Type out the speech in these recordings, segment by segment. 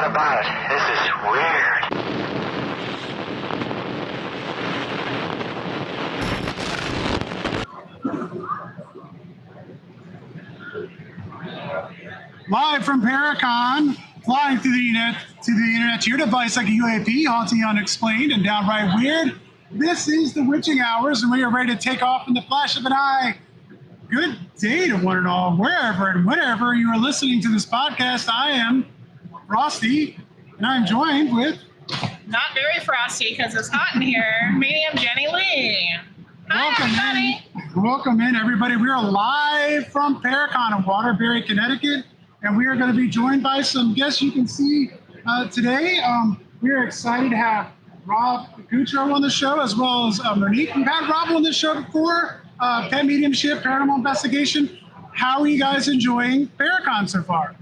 lot about it. This is weird. Live from Paraconn, flying through the internet to your device like a UAP, haunting unexplained and downright weird. This is the witching hours, and we are ready to take off in the flash of an eye. Good day to one and all, wherever and whenever you are listening to this podcast. I am Frosty, and I'm joined with... Not very frosty because it's hot in here. Medium Jenny Lee. Hi, everybody. Welcome in, everybody. We are live from Paraconn in Waterbury, Connecticut, and we are going to be joined by some guests you can see today. We are excited to have Rob Gutro on the show, as well as Monique. We've had Rob on the show before, pet mediumship, paranormal investigation. How are you guys enjoying Paraconn so far?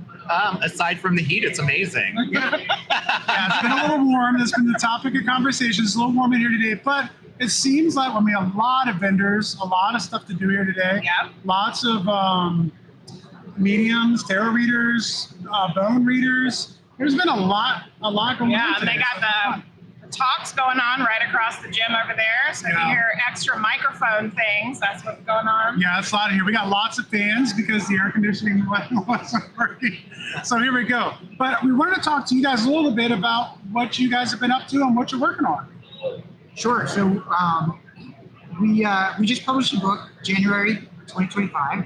Aside from the heat, it's amazing. Yeah, it's been a little warm. That's been the topic of conversation. It's a little warm in here today, but it seems like a lot of vendors, a lot of stuff to do here today. Yep. Lots of mediums, tarot readers, bone readers. There's been a lot going on. Yeah, and today. they got the talks going on right across the gym over there. So if you hear extra microphone things, that's what's going on. Yeah, it's loud in here. We got lots of fans because the air conditioning wasn't working. So here we go. But we wanted to talk to you guys a little bit about what you guys have been up to and what you're working on. Sure. So we just published a book, January 2025.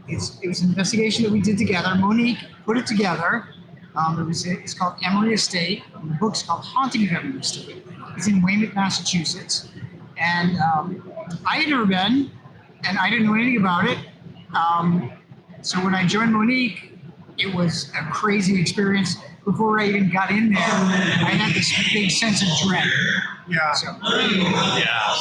It was an investigation that we did together. Monique put it together. It's called Emery Estate. The book's called Haunting of Emery Estate. It's in Weymouth, Massachusetts. And I had never been, and I didn't know anything about it. So when I joined Monique, it was a crazy experience. Before I even got in there, I had this big sense of dread. Yeah. So, Yeah.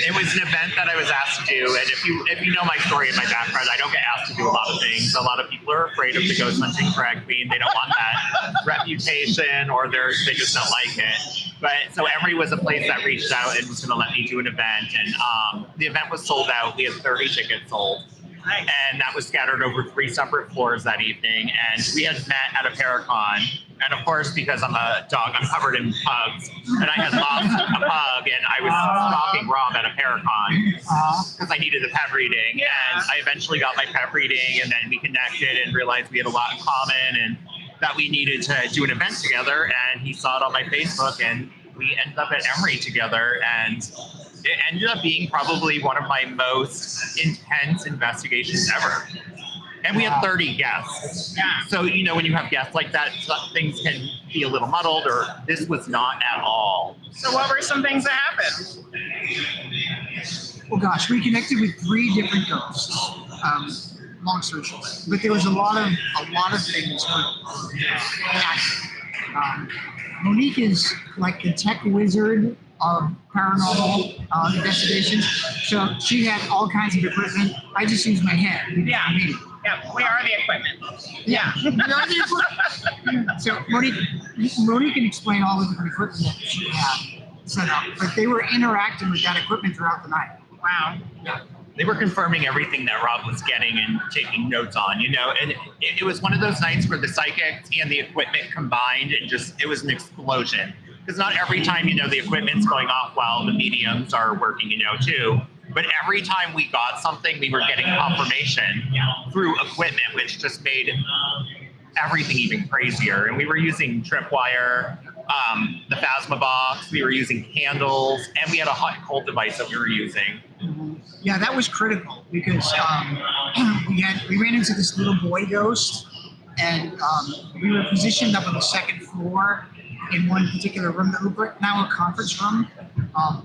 It was an event that I was asked to do, and if you know my story and my background, I don't get asked to do a lot of things. A lot of people are afraid of the ghost hunting drag queen. They don't want that reputation, or they just don't like it. But so Emery was a place that reached out and was going to let me do an event, and the event was sold out. We had 30 tickets sold. Nice. And that was scattered over 3 separate floors that evening. And we had met at a Paraconn. And of course, because I'm a dog, I'm covered in pugs. And I had lost a pug, and I was stalking Rob at a Paraconn because I needed a pet reading. Yeah. And I eventually got my pet reading, and then we connected and realized we had a lot in common and that we needed to do an event together. And he saw it on my Facebook, and we ended up at Emery together. And it ended up being probably one of my most intense investigations ever. And we had 30 guests. Yeah. So, when you have guests like that, things can be a little muddled, or this was not at all. So what were some things that happened? well, gosh, we connected with 3 different ghosts. Long story short, but there was a lot of things happening. Monique is like the tech wizard of paranormal investigations. So she had all kinds of equipment. I just use my head. Yeah. Yep, we are the equipment. Yeah. So Monique can explain all the different equipment that she had set up, but they were interacting with that equipment throughout the night. Wow. They were confirming everything that Rob was getting and taking notes on, and it was one of those nights where the psychics and the equipment combined, and it was an explosion. Because not every time, the equipment's going off while the mediums are working, too. But every time we got something, we were getting confirmation through equipment, which just made everything even crazier. And we were using tripwire, the Phasma box, we were using candles, and we had a hot and cold device that we were using. Yeah, that was critical because we ran into this little boy ghost, and we were positioned up on the 2nd floor in one particular room that looked now a conference room.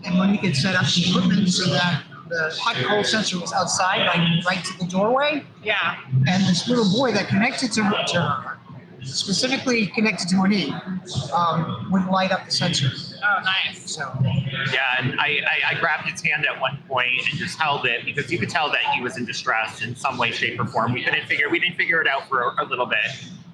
And Monique had set up the equipment so that the hot and cold sensor was outside, like right to the doorway. Yeah. And this little boy that connected to her, specifically connected to Monique, would light up the sensor. Oh, nice. So Yeah, and I grabbed his hand at one point and just held it because you could tell that he was in distress in some way, shape, or form. We didn't figure it out for a little bit.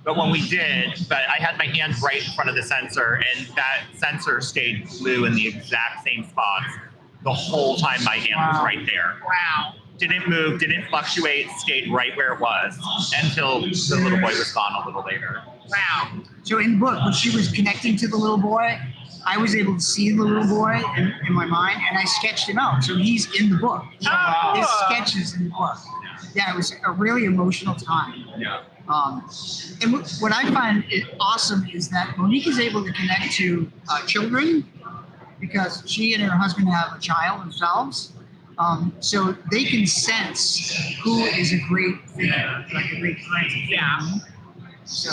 But when we did, I had my hand right in front of the sensor, and that sensor stayed blue in the exact same spots the whole time my hand was right there. Wow. Didn't move, didn't fluctuate, stayed right where it was until the little boy was gone a little later. Wow. So in the book, when she was connecting to the little boy, I was able to see the little boy in my mind, and I sketched him out. So he's in the book. His sketch is in the book. Yeah, it was a really emotional time. Yeah. And what I find awesome is that Monique is able to connect to children because she and her husband have a child themselves. So they can sense who is a great thing, like a great friend. Yeah. So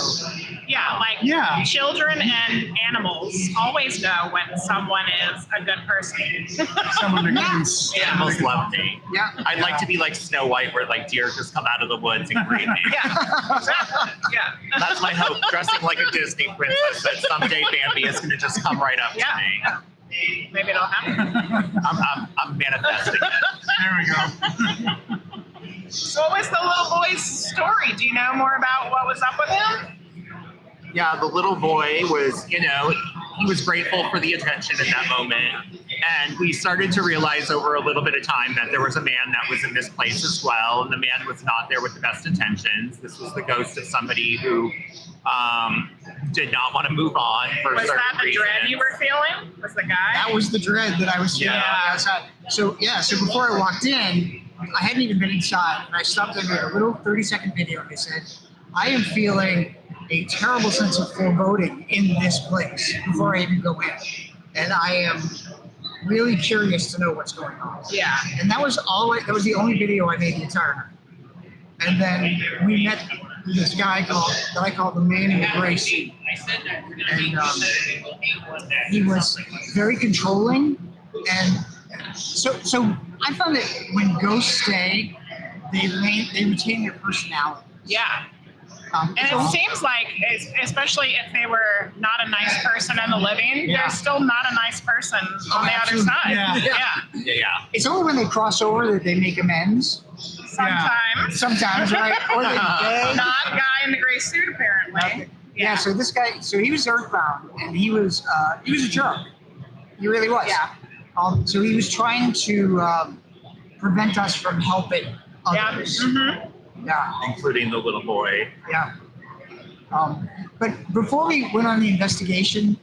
Yeah. Children and animals always know when someone is a good person. Someone that can Animals love me. yeah, I'd like to be like Snow White, where like deer just come out of the woods and greet me. Yeah, exactly. Yeah. That's my hope, dressing like a Disney princess, that someday Bambi is going to just come right up to me. Maybe it'll happen. I'm manifesting it. There we go. So what was the little boy's story? Do you know more about what was up with him? Yeah, the little boy was, he was grateful for the attention in that moment. And we started to realize over a little bit of time that there was a man that was in this place as well. And the man was not there with the best intentions. This was the ghost of somebody who did not want to move on for Was certain that the reasons. dread you were feeling? Was the guy? that was the dread that I was feeling outside. So before I walked in, I hadn't even been inside, and I stopped and made a little 30-second video, and I said, I am feeling a terrible sense of foreboding in this place before I even go in. And I am really curious to know what's going on. Yeah. And that was the only video I made the entire night. And then we met this guy that I call the man in the gray suit. And he was very controlling. And so I found that when ghosts stay, they retain their personality. Yeah. And so- it seems like, especially if they were not a nice person in the living, Yeah. they're still not a nice person on the other absolutely. side. Yeah. Yeah. It's only when they cross over that they make amends. Sometimes. Sometimes, right? Or they beg. Not guy in the gray suit, apparently. Yeah. So this guy, he was earthbound, and he was a jerk. He really was. Yeah. So he was trying to prevent us from helping Yeah. others. Mm-hmm. Yeah. Including the little boy. Yeah. But before we went on the investigation,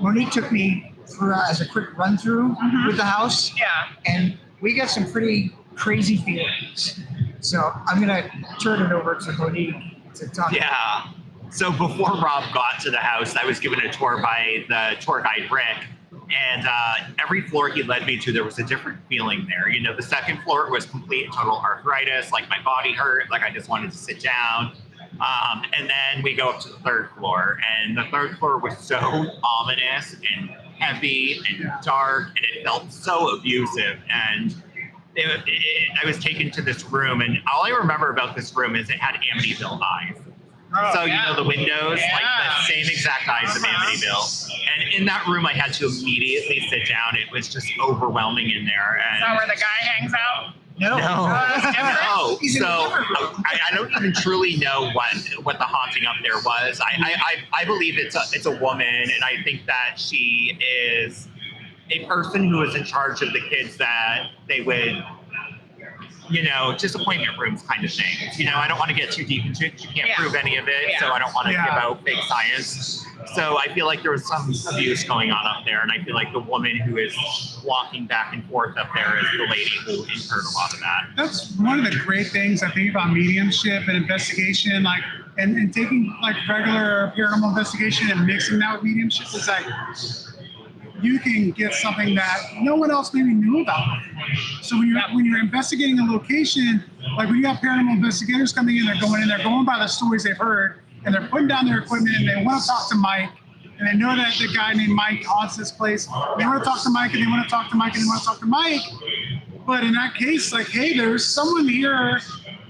Monique took me through as a quick run through with the house, Yeah. and we got some pretty crazy feelings. So I'm gonna turn it over to Monique to talk. Yeah. So before Rob got to the house, I was given a tour by the tour guide, Rick. And every floor he led me to, there was a different feeling there. The second floor was complete and total arthritis, like my body hurt, like I just wanted to sit down. And then we go up to the third floor, and the third floor was so ominous and heavy and dark, and it felt so abusive. And I was taken to this room, and all I remember about this room is it had Amityville eyes. Oh, So, yeah. the windows, like Yeah. the same exact eyes of Amityville. And in that room, I had to immediately sit down. It was just overwhelming in there. Is that And where the guy hangs out? No. that's different. no. He's in a So different room. I don't even truly know what the haunting up there was. I believe it's a woman, and I think that she is a person who is in charge of the kids that they would, disappointment rooms kind of thing. I don't want to get too deep into it. You can't Yeah. prove any of it, Yeah. so I don't want to Yeah. give out fake science. So I feel like there was some abuse going on up there, and I feel like the woman who is walking back and forth up there is the lady who incurred a lot of that. That's one of the great things I think about mediumship and investigation, and taking regular paranormal investigation and mixing that with mediumship is you can get something that no one else maybe knew about before. So when you're investigating a location, like when you have paranormal investigators coming in, they're going by the stories they've heard, and they're putting down their equipment, and they want to talk to Mike, and they know that the guy named Mike haunts this place. They want to talk to Mike, and they want to talk to Mike, and they want to talk to Mike. But in that case, hey, there's someone here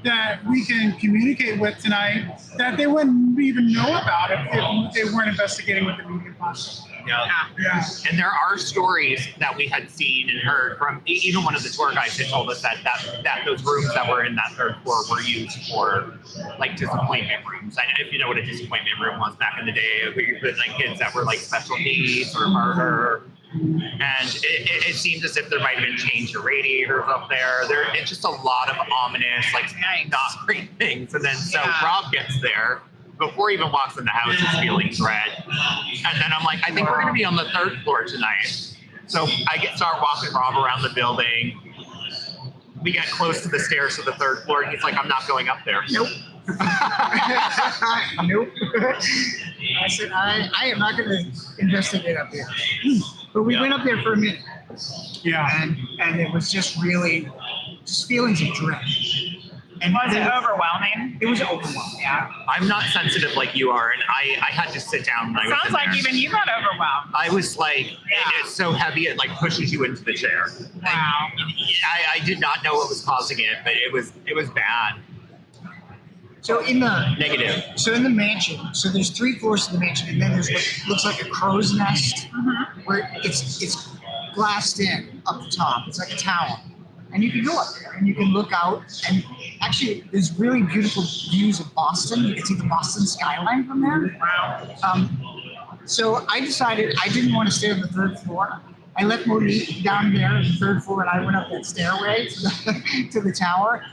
that we can communicate with tonight that they wouldn't even know about if they weren't investigating with the medium process. Yeah. And there are stories that we had seen and heard from even one of the tour guides had told us that those rooms that were in that third floor were used for disappointment rooms. I don't know if you know what a disappointment room was back in the day, where you put kids that were special needs or murder. And it seemed as if there might have been change of radiators up there. It's just a lot of ominous, not great things. And then Rob gets there, before he even walks in the house, he's feeling dread. And then I'm like, I think we're going to be on the 3rd floor tonight. So I start walking Rob around the building. We get close to the stairs to the 3rd floor, and he's like, I'm not going up there. Nope. Nope. I said, I am not going to investigate up there. But we went up there for a minute. Yeah. And it was just really just feelings of dread. And Was it overwhelming? It was overwhelming. Yeah. I'm not sensitive like you are, and I had to sit down when I was Sounds in like there. even you got overwhelmed. I was like, it's so heavy, it like pushes you into the chair. Wow. I did not know what was causing it, but it was bad. So in the Negative. So in the mansion, so there's 3 floors to the mansion, and then there's what looks like a crow's nest, where it's glassed in up the top. It's like a tower, and you can go up there and you can look out. And actually, there's really beautiful views of Boston. You can see the Boston skyline from there. Wow. So I decided I didn't want to stay on the 3rd floor. I left Monique down there on the 3rd floor, and I went up that stairway to the tower.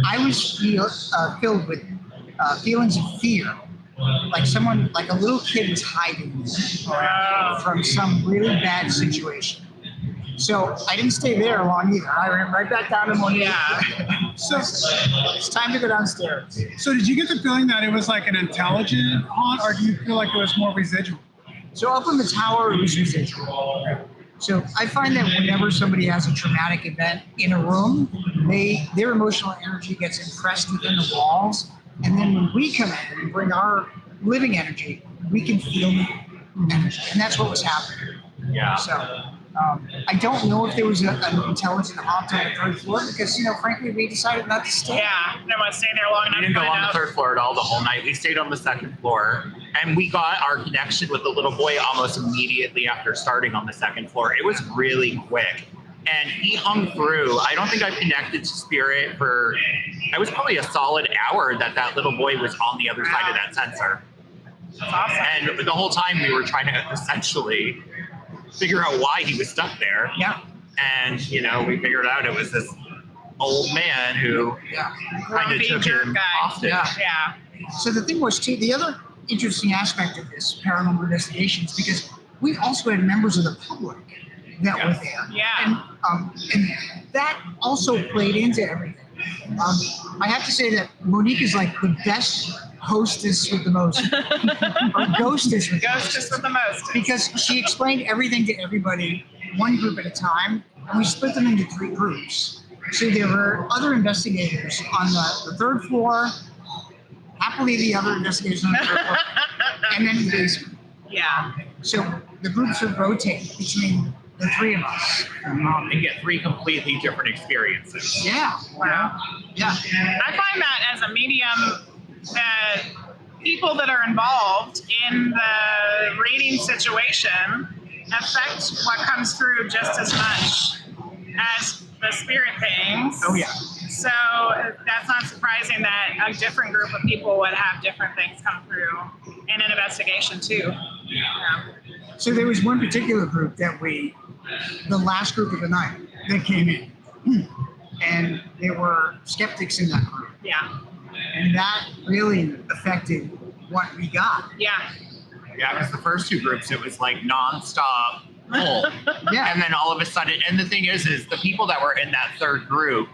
I was filled with feelings of fear, like a little kid was hiding from some really bad situation. So I didn't stay there long either. I ran right back down to Monique. Yeah. So, It's time to go downstairs. so did you get the feeling that it was like an intelligent haunt, or do you feel like it was more residual? So up in the tower, it was residual. So I find that whenever somebody has a traumatic event in a room, their emotional energy gets impressed within the walls. And then when we come in and bring our living energy, we can feel the energy. And that's what was happening. Yeah. So I don't know if there was an intelligent haunt on the 3rd floor because, frankly, we decided not to stay. Yeah. Didn't want to stay there long enough. We didn't to go find on the out. 3rd floor at all the whole night. We stayed on the 2nd floor, and we got our connection with the little boy almost immediately after starting on the 2nd floor. It was really quick, and he hung through. I don't think I connected to spirit for, it was probably a solid hour that little boy was on the other side of that sensor. That's awesome. And the whole time we were trying to essentially figure out why he was stuck there. Yeah. And, we figured out it was this old man who Yeah. kind of Grumpy took jerk him guy. hostage. Yeah. Yeah. So the thing was, too, the other interesting aspect of this paranormal investigations, because we also had members of the public that were there. Yeah. And that also played into everything. I have to say that Monique is like the best hostess with the most, or ghostess with the most. Ghostess with the most. Because she explained everything to everybody, one group at a time, and we split them into 3 groups. So there were other investigators on the 3rd floor, happily the other investigators on the 3rd floor, and then the basement. Yeah. So the groups would rotate between the 3 of us. And get 3 completely different experiences. Yeah. Wow. Yeah. I find that as a medium, that people that are involved in the reading situation affect what comes through just as much as the spirit things. Oh, yeah. So that's not surprising that a different group of people would have different things come through in an investigation too. Yeah. So there was one particular group that the last group of the night that came in, and there were skeptics in that group. Yeah. And that really affected what we got. Yeah. Yeah, because the first 2 groups, it was like nonstop pull. Yeah. And then all of a sudden, and the thing is the people that were in that 3rd group,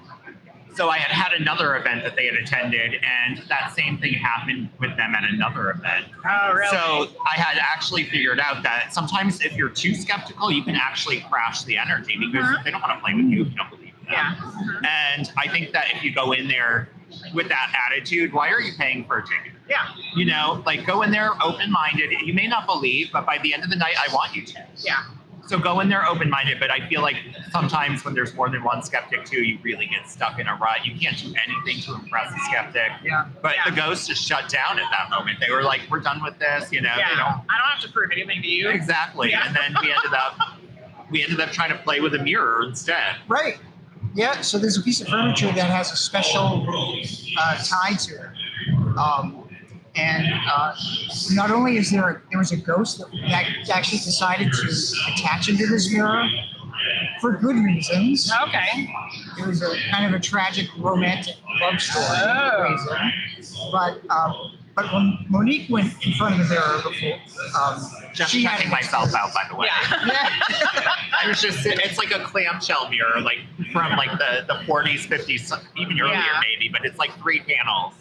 so I had another event that they had attended, and that same thing happened with them at another event. Oh, really? So I had actually figured out that sometimes if you're too skeptical, you can actually crash the energy because they don't want to play with you if you don't believe them. Yeah. And I think that if you go in there with that attitude, why are you paying for a ticket? Yeah. Go in there open-minded. You may not believe, but by the end of the night, I want you to. Yeah. So go in there open-minded, but I feel like sometimes when there's more than one skeptic too, you really get stuck in a rut. You can't do anything to impress the skeptic. Yeah. But Yeah. the ghosts just shut down at that moment. They were like, we're done with this, Yeah. they don't. I don't have to prove anything to you. Exactly. Yeah. And then we ended up trying to play with a mirror instead. Right. Yeah. So there's a piece of furniture that has a special tie to it. And not only is there was a ghost that actually decided to attach into this mirror for good reasons. Okay. It was a kind of a tragic romantic love story Oh. reason. But But when Monique went in front of the mirror before, Just she had checking an myself out, by the way. Yeah. I was just, it's like a clamshell mirror, like from like the 40s, 50s, even earlier Yeah. maybe, but it's like 3 panels.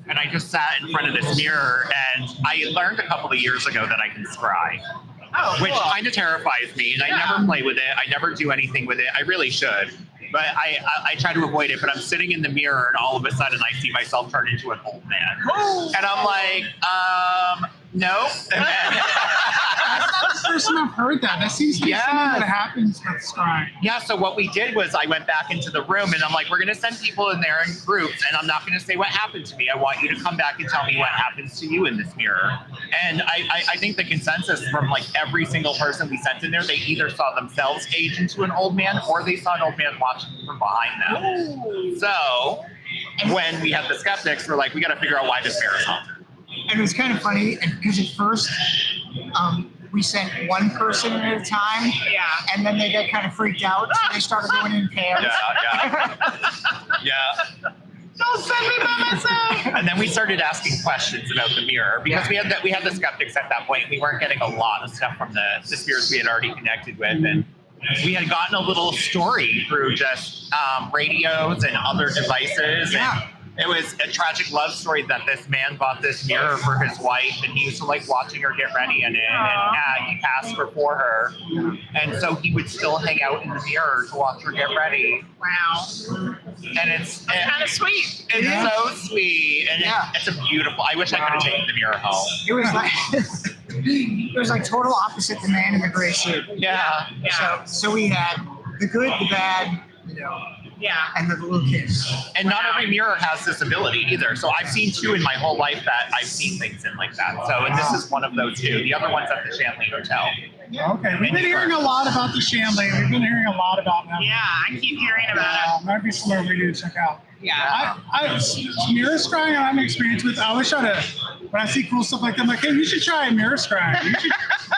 And I just sat in front of this mirror, and I learned a couple of years ago that I can scry, Oh, which cool. kind of terrifies me, and I Yeah. never play with it. I never do anything with it. I really should. But I try to avoid it, but I'm sitting in the mirror, and all of a sudden I see myself turn into an old man. And I'm like, no. And then, That's not the first time I've heard that. That seems to be something that happens with scrying. yeah, so what we did was I went back into the room, and I'm like, we're going to send people in there in groups, and I'm not going to say what happened to me. I want you to come back and tell me what happens to you in this mirror. And I think the consensus from like every single person we sent in there, they either saw themselves age into an old man, or they saw an old man watching from behind them. Ooh. So when we had the skeptics, we're like, we got to figure out why this mirror is haunted. And it was kind of funny because at first we sent one person at a time, Yeah. and then they got kind of freaked out, so they started going in pairs. Yeah. Don't send me by myself. And then we started asking questions about the mirror because we had the skeptics at that point. We weren't getting a lot of stuff from the spirits we had already connected with, and we had gotten a little story through just radios and other devices. Yeah. And it was a tragic love story that this man bought this mirror for his wife, and he used to like watching her get ready in it, and he passed before her, and so he would still hang out in the mirror to watch her get ready. Wow. And it's Kind of sweet. it's so sweet, and Yeah. it's a beautiful. I wish I could have taken the mirror home. It was like it was like total opposite the man in the gray suit. Yeah. Yeah. So we had the good, the bad, Yeah. and the little kid. And not every mirror has this ability either. So I've seen 2 in my whole life that I've seen things in like that. So and this is one of those 2. The other one's at the Shanley Hotel. Okay, we've been hearing a lot about the Shanley. We've been hearing a lot about them. Yeah, I keep hearing about Might be somewhere we need to check out. it. Yeah. Mirror scrying I have an experience with. I always try to, when I see cool stuff like that, I'm like, hey, you should try mirror scrying.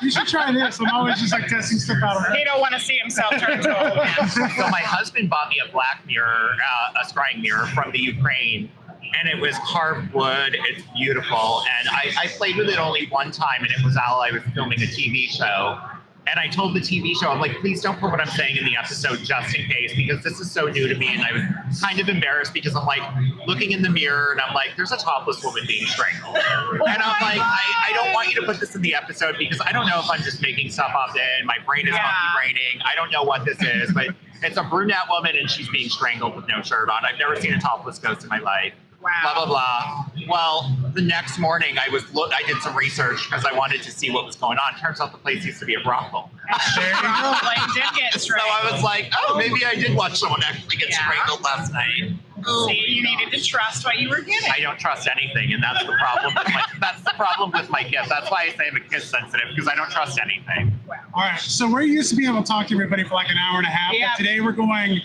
You should try this. I'm always just like testing stuff out on He don't want to see himself turn into an old man. So my husband bought me a black mirror, a scrying mirror from the Ukraine. And it was carved wood. It's beautiful. And I played with it only one time, and it was while I was filming a TV show. And I told the TV show, I'm like, please don't put what I'm saying in the episode just in case, because this is so new to me. And I was kind of embarrassed because I'm like looking in the mirror and I'm like, there's a topless woman being strangled. And I'm like, I don't want you to put this in the episode because I don't know if I'm just making stuff up and my brain is monkey braining. I don't know what this is, but it's a brunette woman and she's being strangled with no shirt on. I've never seen a topless ghost in my life. Wow. Blah, blah, blah. Well, the next morning I did some research because I wanted to see what was going on. Turns out the place used to be a brothel. Probably did get So strangled. I was like, oh, maybe I did watch someone actually get Yeah. strangled last night. See, you needed to trust what you were getting. I don't trust anything, and that's the problem. That's the problem with my kiss. That's why I say I'm a kiss sensitive, because I don't trust anything. All right, so we're used to being able to talk to everybody for like an hour and a half, Yeah. but today we're going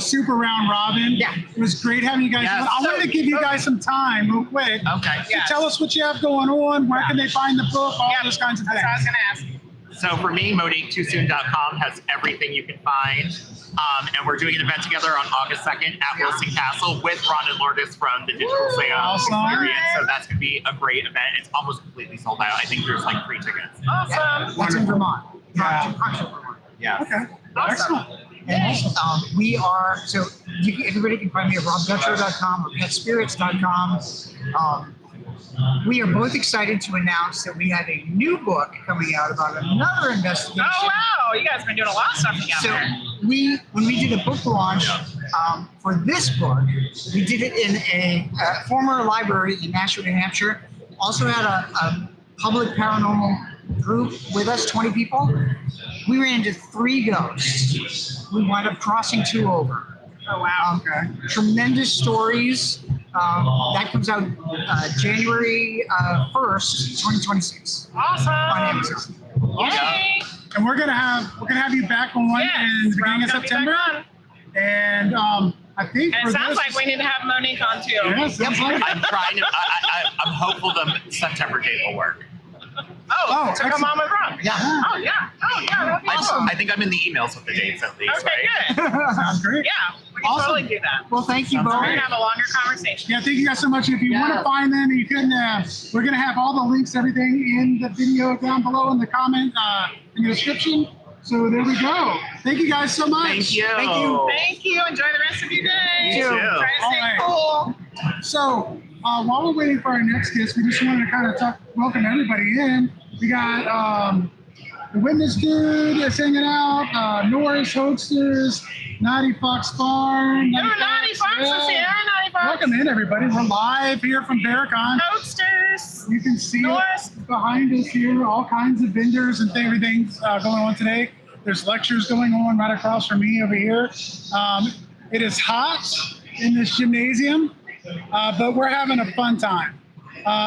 super round robin. Yeah. It was great having you guys. Yes. I wanted to give you guys some time real quick. Okay. Yeah. Tell us what you have going on, where can they find the book, all Yeah, those kinds of That's things. what I was going to ask. So for me, MoniqueToosoon.com has everything you can find. And we're doing an event together on August 2nd at Wilson Castle with Ron and Lourdes from the Digital Seance Awesome. Experience. So that's going to be a great event. It's almost completely sold out. I think there's like 3 tickets. Awesome. That's in Vermont. Yeah. Concord, Vermont. Yeah. Okay, Awesome. excellent. And we are, so everybody can find me at robgutro.com or petspirits.com. We are both excited to announce that we have a new book coming out about another investigation. Oh, wow. You guys have been doing a lot of stuff So together. when we did a book launch for this book, we did it in a former library in Nashua, New Hampshire. Also had a public paranormal group with us, 20 people. We ran into 3 ghosts. We wound up crossing 2 over. Oh, wow. Tremendous stories. That comes out January 1st, 2026 Awesome. on Amazon. Yay. And we're gonna have you back on in the beginning of Rob's gonna be September. back on. And I think And for it sounds this, like we need to have Monique on too. Yeah, sounds like- I'm trying to, I'm hopeful the September date will work. Oh, to come on with Rob. Yeah. Oh, yeah. Oh, yeah. That'd be awesome. I think I'm in the emails with the dates at least, Okay, right? good. sounds great. Yeah. We can totally do that. Well, thank you Sounds both. We're gonna have a longer conversation. Yeah, thank you guys so much. If you want to find them, you can. We're gonna have all the links, everything in the video down below in the comment, in the description. So there we go. Thank you guys so much. Thank you. Thank you. Thank you. Enjoy the rest of your day. You too. Try to stay All right. cool. So while we're waiting for our next guest, we just wanted to kind of welcome everybody in. We got the Witness Dude is hanging out, Norris Hoaxsters, Naughty Fox Farm. Naughty Fox is here. Naughty Fox. Welcome in, everybody. We're live here from Paraconn. Hoaxsters. You can see Norris. behind us here all kinds of vendors and everything's going on today. There's lectures going on right across from me over here. It is hot in this gymnasium, but we're having a fun time.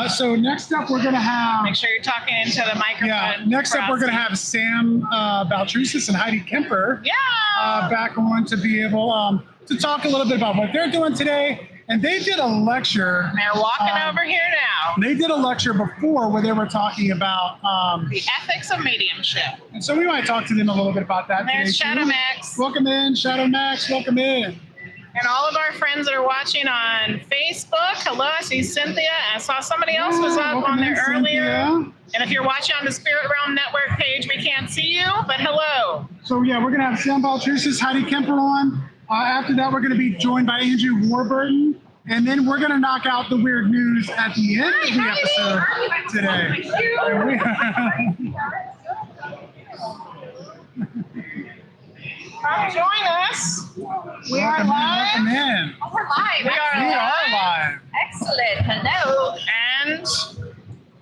So next up, we're going to have... Make sure you're talking into the microphone. Yeah, next up, we're going to have Sam Baltrusis and Heidi Kemper back on to be able to talk a little bit about what they're doing today. And they did a lecture. They're walking over here now. They did a lecture before where they were talking about... The ethics of mediumship. and so we might talk to them a little bit about that today. There's Shadow too. Max. Welcome in, Shadow Max. Welcome in. And all of our friends that are watching on Facebook. Hello, I see Cynthia. I saw somebody else was up Welcome on there in, earlier. Cynthia. And if you're watching on the Spirit Realm Network page, we can't see you, but hello. So yeah, we're going to have Sam Baltrusis, Heidi Kemper on. After that, we're going to be joined by Andrew Warburton. And then we're going to knock out the weird news at the end of the episode today. Come join us. We are Welcome live. in. Oh, we're live. We are We live. are live. Excellent. Hello. And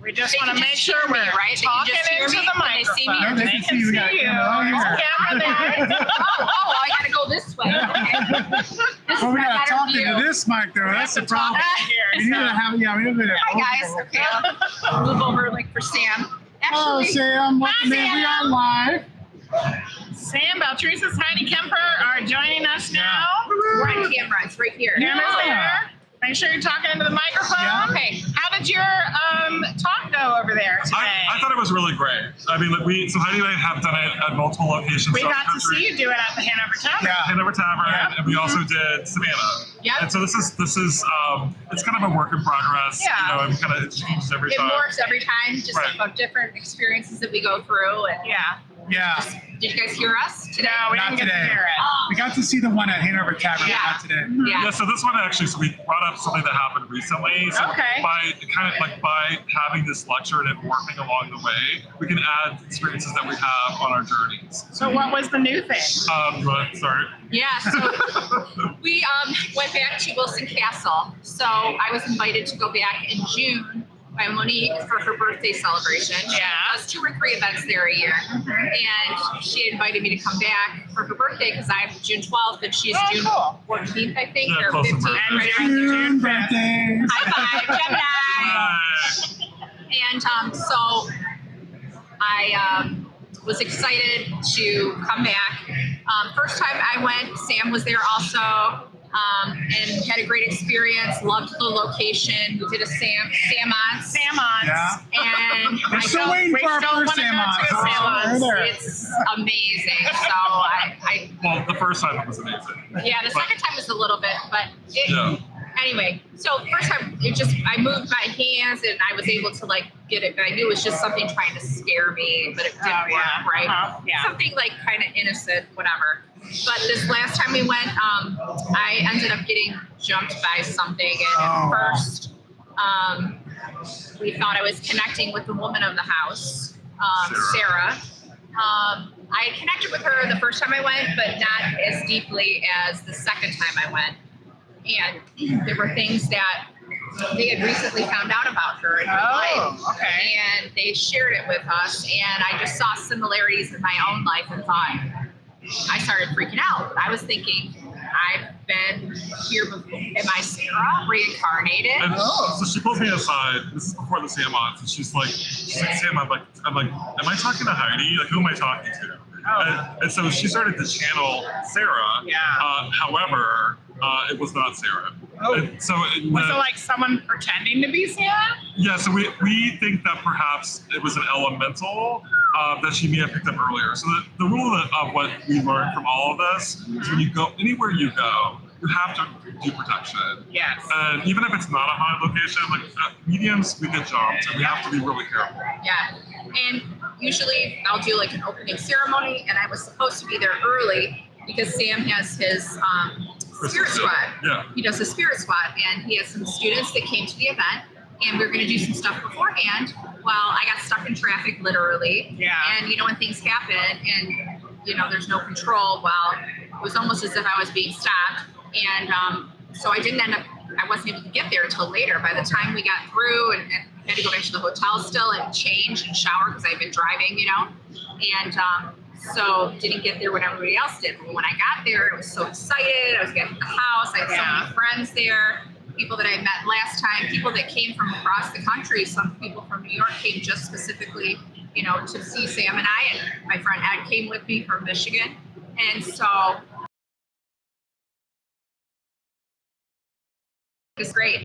we just They want can to make just sure hear me, we're right? They can talking just hear into me the when they see me. microphone. No, they can see you. We got you. camera There's here. a camera there. Oh, I gotta go this way. Okay. This is Well, we my got to better talk view. into this mic, though. That's the to talk problem. here, We need to so. have, yeah, we have to Hi guys. Okay, I'll move over like for Sam. Oh, Actually, Sam, welcome in. We are live. Sam Baltrusis, Heidi Kemper are joining us now. we're on camera. It's right here. Camera's Yeah. there. Make sure you're talking into the microphone. Yeah. Okay. How did your talk go over there today? I thought it was really great. I mean, so Heidi and I have done it at multiple locations. We throughout got the to country. see you do it at the Hanover Tavern. Yeah. Hanover Tavern, Yeah. and we also did Savannah. Yep. And so this is it's kind of a work in progress. Yeah. You know, and kind of it changes every It time. morphs every time, just Right. about different experiences that we go through. And Yeah. Yeah. did you guys hear us today? No, we Not didn't get today. to hear it. We got to see the one at Hanover Tavern, Yeah. not today. Yeah. Yeah, so this one actually, so we brought up something that happened recently. So Okay. by having this lecture and it morphing along the way, we can add experiences that we have on our journeys. So what was the new thing? You want to start? Yeah, so we went back to Wilson Castle. So I was invited to go back in June by Monique for her birthday celebration. She Yeah. does 2 or 3 events there a year. And she invited me to come back for her birthday because I'm June 12th and she's Oh, June cool. 14th, I think, Yeah, or close 15th. enough. Right around June there. birthdays. High five, Gemini! And so I was excited to come back. First time I went, Sam was there also, and had a great experience. Loved the location. We did a Samons. Salmons. Yeah. And We're still waiting for our still first wanna go to a Samons. Samons. We're there. it's amazing. So I Well, the first time it was amazing. yeah, the second time was a little bit, but it, Yeah. anyway, so first time I moved my hands and I was able to like get it, but I knew it was just something trying to scare me, but it didn't Oh, yeah. work, right? Uh-huh. Yeah. Something like kind of innocent, whatever. But this last time we went, I ended up getting jumped by something, and Oh, at wow. first, we thought I was connecting with the woman of the house, Sarah. I had connected with her the first time I went, but not as deeply as the second time I went. And there were things that they had recently found out about her in her life. Oh, okay. And they shared it with us, and I just saw similarities in my own life and thought, I started freaking out. I was thinking, I've been here before. Am I Sarah reincarnated? And so she pulls me aside. This is before the Samons, and she's like, Sam, I'm like, am I talking to Heidi? Like, who am I talking to? Oh. And so she started to channel Sarah. Yeah. However, it was not Sarah. Oh. And so Was it like someone pretending to be Sarah? yeah, so we think that perhaps it was an elemental that she may have picked up earlier. So the rule of what we learned from all of this is when you go anywhere you go, you have to do protection. Yes. And even if it's not a haunted location, like mediums, we get jumped, and we have to be really careful. Yeah. And usually I'll do like an opening ceremony, and I was supposed to be there early because Sam has his spirit squad. Yeah. He does a spirit squad, and he has some students that came to the event, and we were going to do some stuff beforehand. Well, I got stuck in traffic, literally. Yeah. And you know, when things happen, and you know, there's no control. Well, it was almost as if I was being stopped, and so I didn't end up. I wasn't able to get there until later. By the time we got through, and had to go back to the hotel still and change and shower because I've been driving, you know, and so didn't get there when everybody else did. But when I got there, I was so excited. I was getting to the house. I had so many friends there, people that I met last time, people that came from across the country. Some people from New York came just specifically, you know, to see Sam and I. And my friend Ed came with me from Michigan, and so it was great.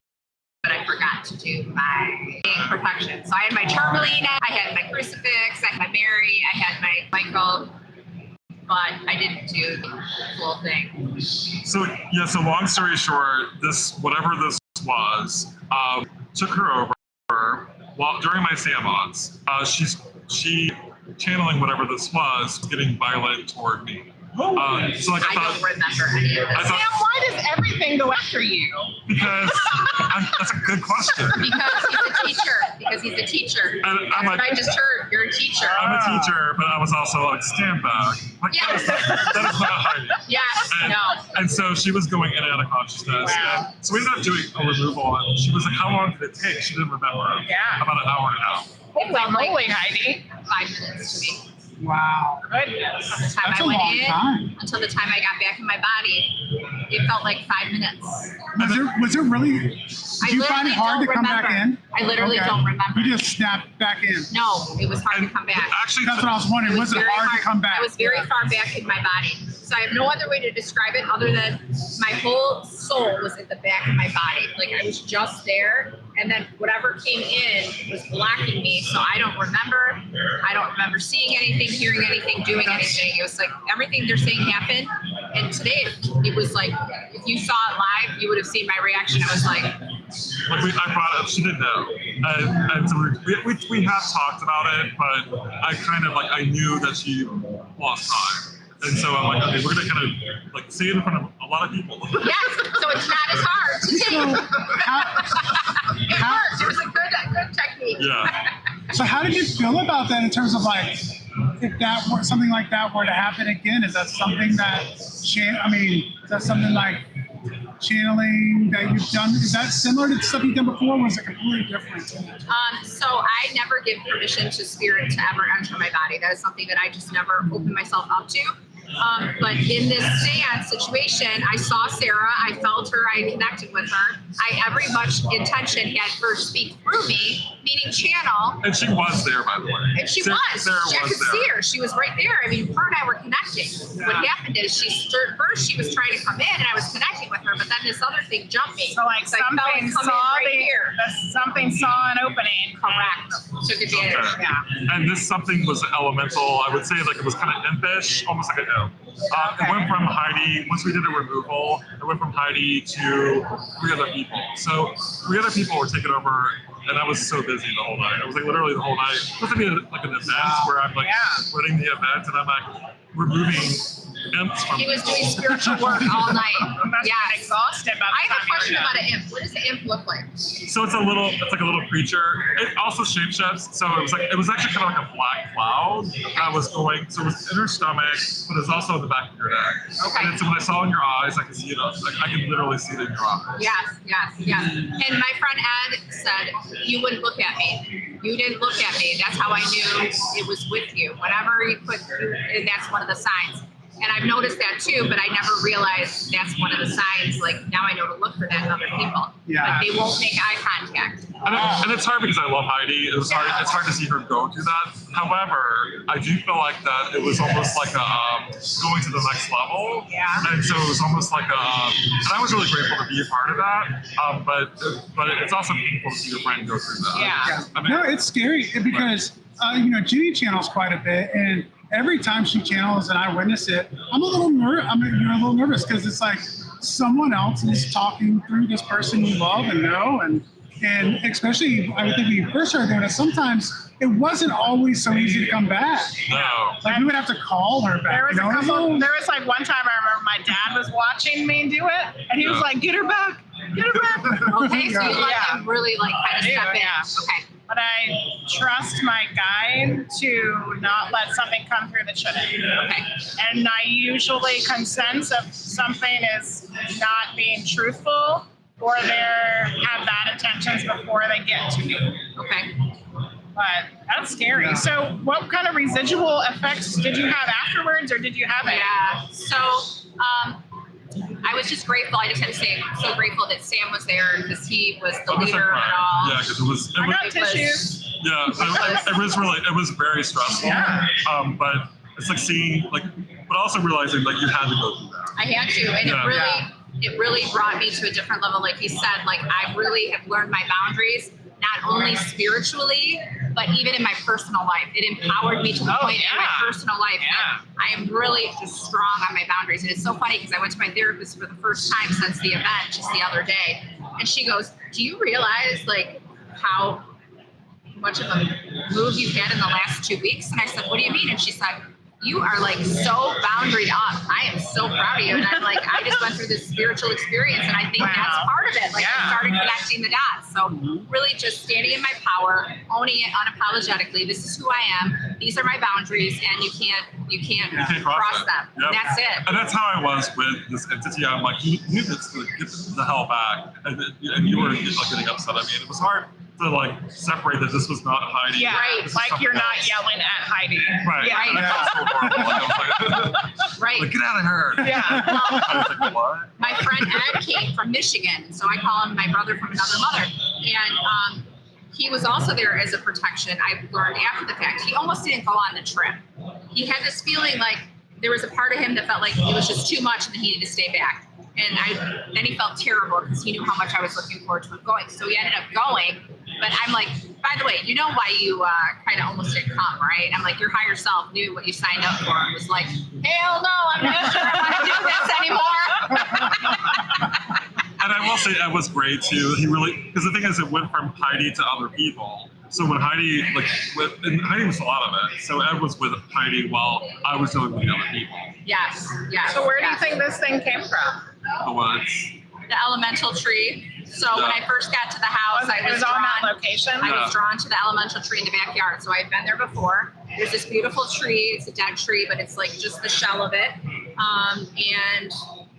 But I forgot to do my protection. So I had my tourmaline, I had my crucifix, I had my Mary, I had my Michael, but I didn't do the full thing. So yeah, so long story short, whatever this was, took her over during my seance. She channeling whatever this was, getting violent toward me. So like I don't remember any of this. Sam, why does everything go after you? Because that's a good question. Because he's a teacher. And I'm like, I just heard you're a teacher. I'm a teacher, but I was also like, stand back. Like, Yes. that is not Heidi. Yes, And, no. and so she was going in and out of consciousness. Wow. And so we ended up doing a removal, and she was like, how long did it take? She didn't remember. Yeah. About an hour and a half. Holy moly, Heidi. 5 minutes to me. Wow. Goodness. From the time That's I a went long in time. until the time I got back in my body, it felt like 5 minutes. Was it really? Did you find it hard to come back in? I literally Okay. don't remember. You just snapped back in. No, it was hard to come back. Actually, That's what I was wondering. Was it very hard to come back? I was very far back in my body. So I have no other way to describe it other than my whole soul was at the back of my body. Like I was just there, and then whatever came in was blocking me. So I don't remember. I don't remember seeing anything, hearing anything, doing anything. It was like everything they're saying happened. And today it was like, if you saw it live, you would have seen my reaction. I was like, I brought it up. She didn't know, and so we have talked about it, but I kind of like I knew that she lost time. And so I'm like, okay, we're gonna kind of like say it in front of a lot of people. yes. So it's not as hard to So take. It how- worked. It was a good technique. Yeah. So how did you feel about that in terms of like, if that were something like that were to happen again? Is that something that, is that something like channeling that you've done? Is that similar to stuff you've done before, or was it completely different? So I never give permission to spirit to ever enter my body. That is something that I just never open myself up to. But in this seance situation, I saw Sarah, I felt her, I connected with her. I every much intention had her speak through me, meaning channel. And she was there, by the way. And she Sarah was. I was could there. see her. She was right there. I mean, her and I were connecting. What happened is first she was trying to come in, and I was connecting with her, but then this other thing jumped me. So like So I felt something it come in saw right here. something saw an opening. Correct. Took advantage. Okay. Yeah. And this something was elemental. I would say like it was kind of impish, almost like an imp. It went from Heidi, once we did a removal, it went from Heidi to 3 other people. So 3 other people were taken over, and I was so busy the whole night. I was like literally the whole night. It's supposed to be like an event where I'm like running the event, and I'm like removing imps from He was people. doing spiritual work all night. You must have been exhausted by the I have a time you question were about done. an imp. What does an imp look like? So it's like a little creature. It also shapeshifts. So it was actually kind of like a black cloud that was going. So it was in her stomach, but it's also in the back of your neck. Okay. And so when I saw it in your eyes, I could see it. Like I could literally see it in your eyes. Yes. And my friend Ed said, you wouldn't look at me. You didn't look at me. That's how I knew it was with you. Whenever you put, and that's one of the signs. And I've noticed that too, but I never realized that's one of the signs. Like now I know to look for that in other people. Yeah. But they won't make eye contact. And it's hard because I love Heidi. It's hard to see her go through that. However, I do feel like that it was almost like a going to the next level. Yeah. And so it was almost like and I was really grateful to be a part of that. But it's also painful to see your friend go through that. Yeah. I mean, No, it's scary because Ginny channels quite a bit, and every time she channels and I witness it, I'm a little nervous because it's like someone else is talking through this person you love and know, and especially I would think when you first started doing it, sometimes it wasn't always so easy to come back. No. Like we would have to call her back. There was you know? there was like one time I remember my dad was watching me do it, and he was like, "Get her back, get her back." Okay, so you let him really like kind of I do, step in. yeah. Okay. But I trust my guide to not let something come through that shouldn't. Okay. And I usually can sense if something is not being truthful or they have bad intentions before they get to me. Okay. But that's scary. So what kind of residual effects did you have afterwards, or did you have it? Yeah. So I was just grateful. I just had to say, I'm so grateful that Sam was there because he was the leader of it all. Yeah, because it was. I got It was- tissues. Yeah, it was very stressful. Yeah. But it's like seeing but also realizing like you had to go through that. I had to, and Yeah. it really brought me to a different level. Like you said, like I really have learned my boundaries, not only spiritually, but even in my personal life. It empowered me to the point in my personal life that I am really just strong on my boundaries. And it's so funny because I went to my therapist for the first time since the event just the other day, and she goes, "Do you realize like how much of a move you've had in the last 2 weeks?" And I said, "What do you mean?" And she said, "You are like so boundaried up. I am so proud of you." And I'm like, I just went through this spiritual experience, and I think that's part of it. Like I started connecting the dots. So really just standing in my power, owning it unapologetically. This is who I am. These are my boundaries, and you can't cross them. Yep. That's it. And that's how I was with this entity. I'm like, you need to get the hell back. And you were like getting upset at me. And it was hard to like separate that this was not Heidi. Yeah, Right. This is like something you're not else. yelling at Heidi. Right. Yeah. And I felt so horrible. Like, I was like, Right. like, get out of here. Yeah. I was like, what? My friend Ed came from Michigan, so I call him my brother from another mother. And he was also there as a protection. I learned after the fact. He almost didn't go on the trip. He had this feeling like there was a part of him that felt like it was just too much and that he needed to stay back. And then he felt terrible because he knew how much I was looking forward to him going. So he ended up going. But I'm like, by the way, you know why you kind of almost didn't come, right? I'm like, your higher self knew what you signed up for and was like, hell no, I'm not sure I want to do this anymore. And I will say Ed was great too. He really, because the thing is, it went from Heidi to other people. So when Heidi, and Heidi was a lot of it. So Ed was with Heidi while I was dealing with the other people. Yes. So where do you think this thing came from? The woods. The elemental tree. So when I first got to the house, I It was was on that drawn. location. I was drawn to the elemental tree in the backyard. So I've been there before. There's this beautiful tree. It's a dead tree, but it's like just the shell of it. And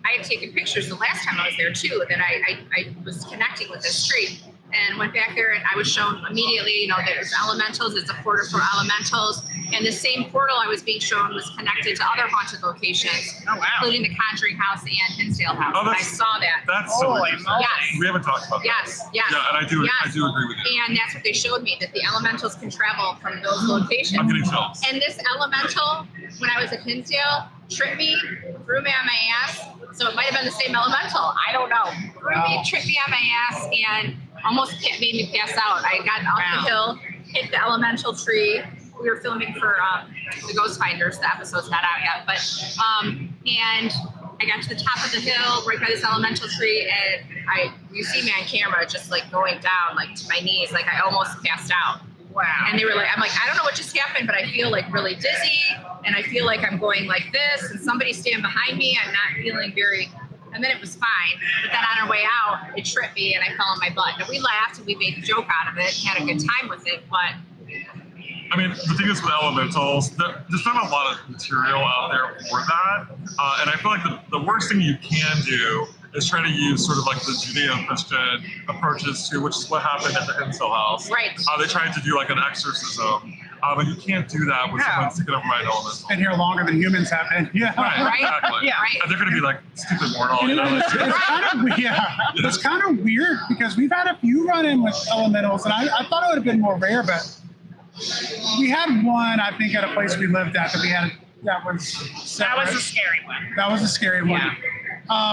I had taken pictures the last time I was there too, that I was connecting with this tree. And went back there and I was shown immediately, there's elementals, it's a portal for elementals. And the same portal I was being shown was connected to other haunted locations, including the Conjuring House and Hinsdale House. Oh, And I saw that. That's so Holy interesting. moly. Yes. We haven't talked about that. Yes. Yeah, and I do agree with you. And that's what they showed me, that the elementals can travel from those locations. I'm getting chills. And this elemental, when I was at Hinsdale, tripped me, threw me on my ass. So it might have been the same elemental. I don't know. Threw me, tripped me on my ass, and almost made me pass out. I got off the hill, hit the elemental tree. We were filming for the Ghost Finders. The episode's not out yet, but and I got to the top of the hill right by this elemental tree, and you see me on camera just like going down like to my knees, like I almost passed out. Wow. And they were like, I'm like, I don't know what just happened, but I feel like really dizzy, and I feel like I'm going like this, and somebody stand behind me. I'm not feeling very. And then it was fine. But then on our way out, it tripped me and I fell on my butt. And we laughed and we made a joke out of it, had a good time with it. But I mean, the thing is with elementals, there's not a lot of material out there for that. And I feel like the worst thing you can do is try to use sort of like the Judeo-Christian approaches to, which is what happened at the Hinsdale House. Right. They tried to do like an exorcism. But you can't do that with someone sticking up right elemental. Been here longer than humans have been. Yeah. Right, exactly. Yeah. Right. And they're going to be like, stupid mortal. It's kind of weird because we've had a few run-in with elementals, and I thought it would have been more rare, but we had one, I think, at a place we lived at that we had. That was a scary one. That was a scary one.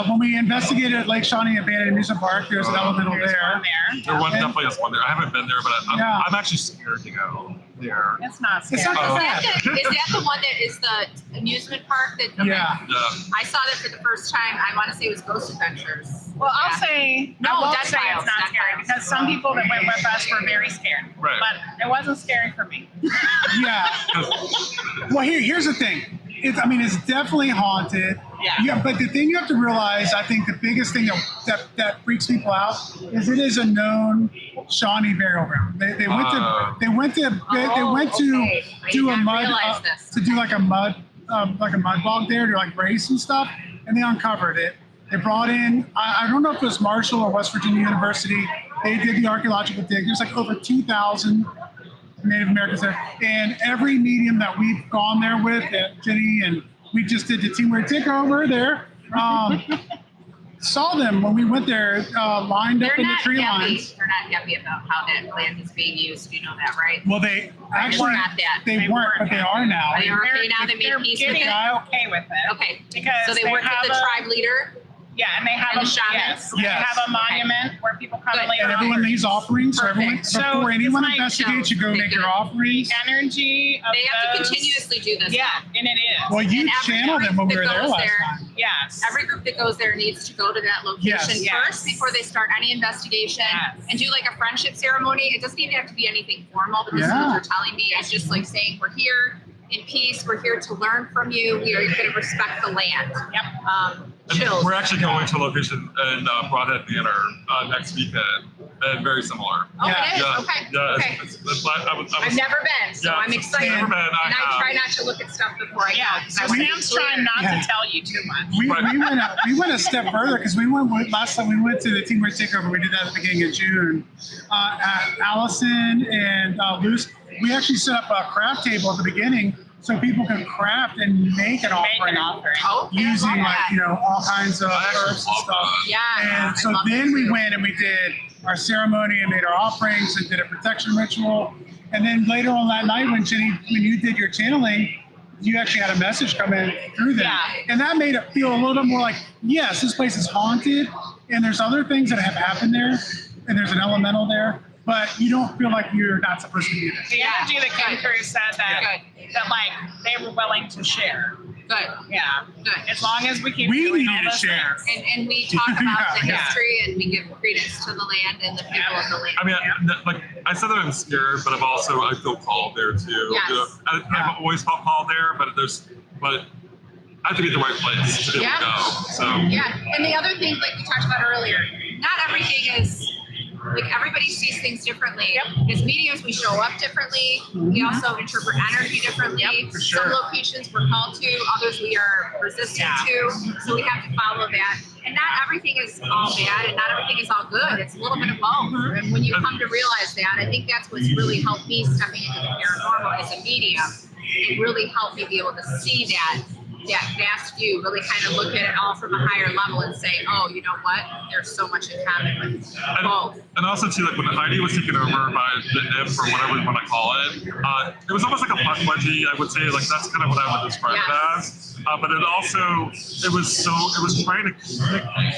When we investigated at Lake Shawnee Abandoned Amusement Park, there was an elemental there. There was definitely one there. I haven't been there, but Yeah. I'm actually scared to go. there. It's not scary. It's not Oh. bad. Is that the one that is the amusement park? That Yeah. Yeah. I saw that for the first time. I want to say it was Ghost Adventures. Well, I'll Yeah. say, No, I won't Dead say Files, it's not Dead scary Files. because some people that went with us were very scared. Right. But it wasn't scary for me. Yeah. Well, here's the thing. It's definitely haunted. Yeah. But the thing you have to realize, I think the biggest thing that freaks people out is it is a known Shawnee burial ground. They went to they went to Okay. I do did a not mud realize this. to do like a mud bog there to like race and stuff, and they uncovered it. They brought in I don't know if it was Marshall or West Virginia University. They did the archaeological dig. There's like over 2,000 Native Americans there, and every medium that we've gone there with, Jenny and we just did the teamwork takeover there. Saw them when we went there, lined up They're in the not tree happy. lines. They're not happy about how that land is being used. You know that, right? Well, they actually not that. they weren't, but they are now. They are okay now. They They're made peace with getting it. okay with it. Okay. Because So they they worked have with the a- tribe leader. Yeah, and they have And a the shamans? yes, they Yes. have a monument where people come Good. later And on. everyone leaves offerings. So everyone, Perfect. So before it's anyone like investigates, you go shows. make your Good. offerings. Energy of They have to those- continuously do this. Yeah, and it is. Well, you And every channeled them when we group were that there goes last there- time. Yes. Every group that goes there needs to go to that location Yes. Yes. first before they start any investigation Yes. and do like a friendship ceremony. It doesn't even have to be anything formal, but this is Yeah. what you're telling me. It's just like saying, we're here in peace. We're here to learn from you. We are going to respect the land. Yep. And Chills. we're actually going to a location in Broadhead Manor next weekend, and very similar. Oh, Yeah. it is? Yeah, Okay. yeah. Okay. I I've never been, so Yeah, I'm excited. never been, and I have. try not to look at stuff before I Yeah. go. So I wanna be Sam's clear. trying not Yeah. to tell you too much. We went a step further because last time we went to the teamwork takeover. We did that at the beginning of June. Allison and Luce, we actually set up a craft table at the beginning so people can craft and make an Make offering an offering. Oh, yeah, I using love like that. all kinds of I actually herbs and love stuff. Yeah. And so I love then it we too. went and we did our ceremony and made our offerings and did a protection ritual. And then later on that night, when you did your channeling, you actually had a message come in through them. Yeah. And that made it feel a little bit more like, yes, this place is haunted and there's other things that have happened there and there's an elemental there, but you don't feel like you're not supposed to be there. The energy that came through said that like they were willing to share. Good. Yeah. Good. As long as we keep We doing needed all to those share. things. And we talk about the Yeah. history and we give credence to the land and the people of the land. I mean, I said that I'm scared, but I feel called there too. Yes. You know, I've always felt called there, but I have to be at the right place to be able to go. So Yeah, and the other thing, like we talked about earlier, not everything is, like everybody sees things differently. Yep. As mediums, we show up differently. We also interpret energy differently. Yep, for sure. Some locations we're called to, others we are resistant to. So we have to follow that. And not everything is all bad and not everything is all good. It's a little bit of both. And when you come to realize that, I think that's what's really helped me stepping into the paranormal as a medium. It really helped me be able to see that vast view, really kind of look at it all from a higher level and say, oh, you know what? There's so much in common with both. and also too, like when Heidi was taken over by the imp or whatever you want to call it, it was almost like a puck wedgie, I would say. Like that's kind of what I would describe it as. But it was trying to communicate.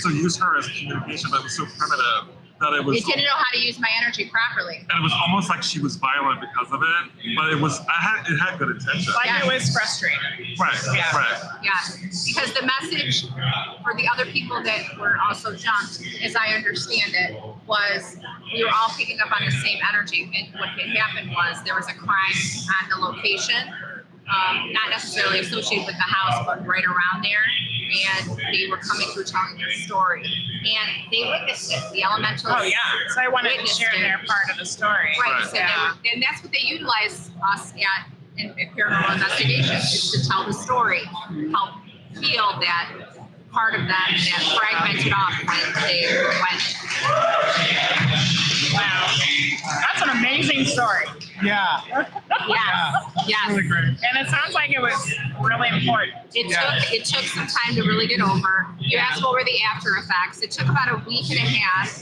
So use her as a communication that was so primitive that it was. It didn't know how to use my energy properly. And it was almost like she was violent because of it, but it had good intention. Like Yeah. it was frustrating. Right, Yeah. right. Yeah, because the message for the other people that were also jumped, as I understand it, was we were all picking up on the same energy. And what had happened was there was a crime on the location, not necessarily associated with the house, but right around there. And they were coming through telling their story. And they witnessed it. The elementals. Oh yeah. So I wanted to witnessed share it. their part of the story. Right. So Yeah. and that's what they utilize us at in paranormal investigation is to tell the story, help heal that part of that fragmented off when they went. Wow. That's an amazing story. Yeah. Yes. Really great. And it sounds like it was really important. It took some time to really get over. You asked what were the after effects. It took about a week and a half,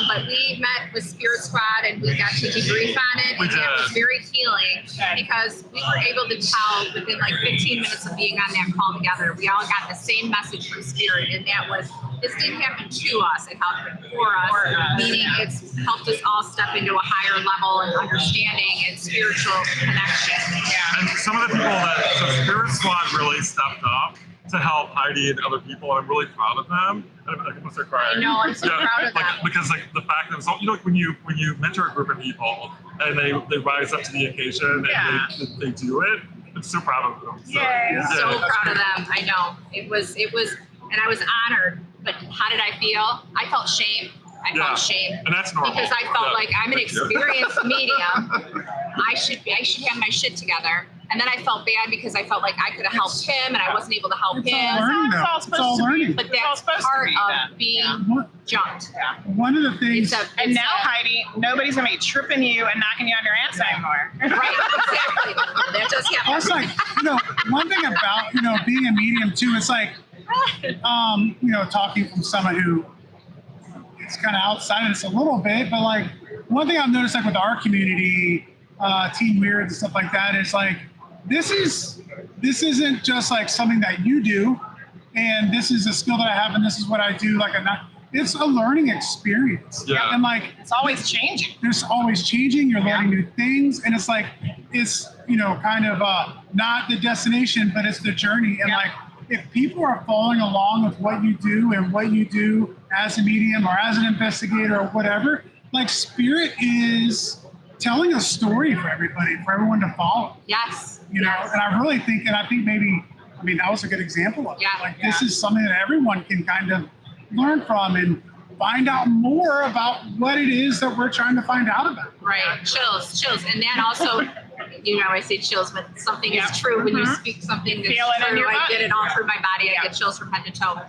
but we met with Spirit Squad and we got to debrief on it, and that was very healing because we were able to tell within like 15 minutes of being on that call together, we all got the same message from Spirit, and that was this didn't happen to us, it happened for us, meaning it's helped us all step into a higher level of understanding and spiritual connection. Yeah. And some of the people so Spirit Squad really stepped up to help Heidi and other people, and I'm really proud of them. I'm gonna start crying. I know, I'm so proud of them. Because the fact that when you mentor a group of people and they rise up to the occasion and they do it, I'm so proud of them. So, Yay. So proud of them. I know. It was, and I was honored. But how did I feel? I felt shame. I felt shame. And that's normal. Because I felt like I'm an experienced medium. I should have my shit together. And then I felt bad because I felt like I could have helped him and I wasn't able to help him. It's all learning. But that's part of being jumped. One of the things. And now, Heidi, nobody's gonna be tripping you and knocking you on your ass anymore. Right, exactly. That just happened. That's like, one thing about, being a medium too, it's like, talking from someone who is kind of outside of this a little bit, but like, one thing I've noticed, like with our community, Team Weird and stuff like that, is like, this isn't just like something that you do, and this is a skill that I have, and this is what I do. It's a learning experience. Yeah. And like, It's always changing. there's always changing. You're learning new things, and it's like, it's kind of not the destination, but it's the journey. And like, if people are following along with what you do and what you do as a medium or as an investigator or whatever, like, Spirit is telling a story for everybody, for everyone to follow. Yes. And I really think, that was a good example of it. This is something that everyone can kind of learn from and find out more about what it is that we're trying to find out about. Right. Chills. And that also, I say chills, but something is true when you speak something that's Feel it in true. your I body. get it all through my body. I get chills from head to toe.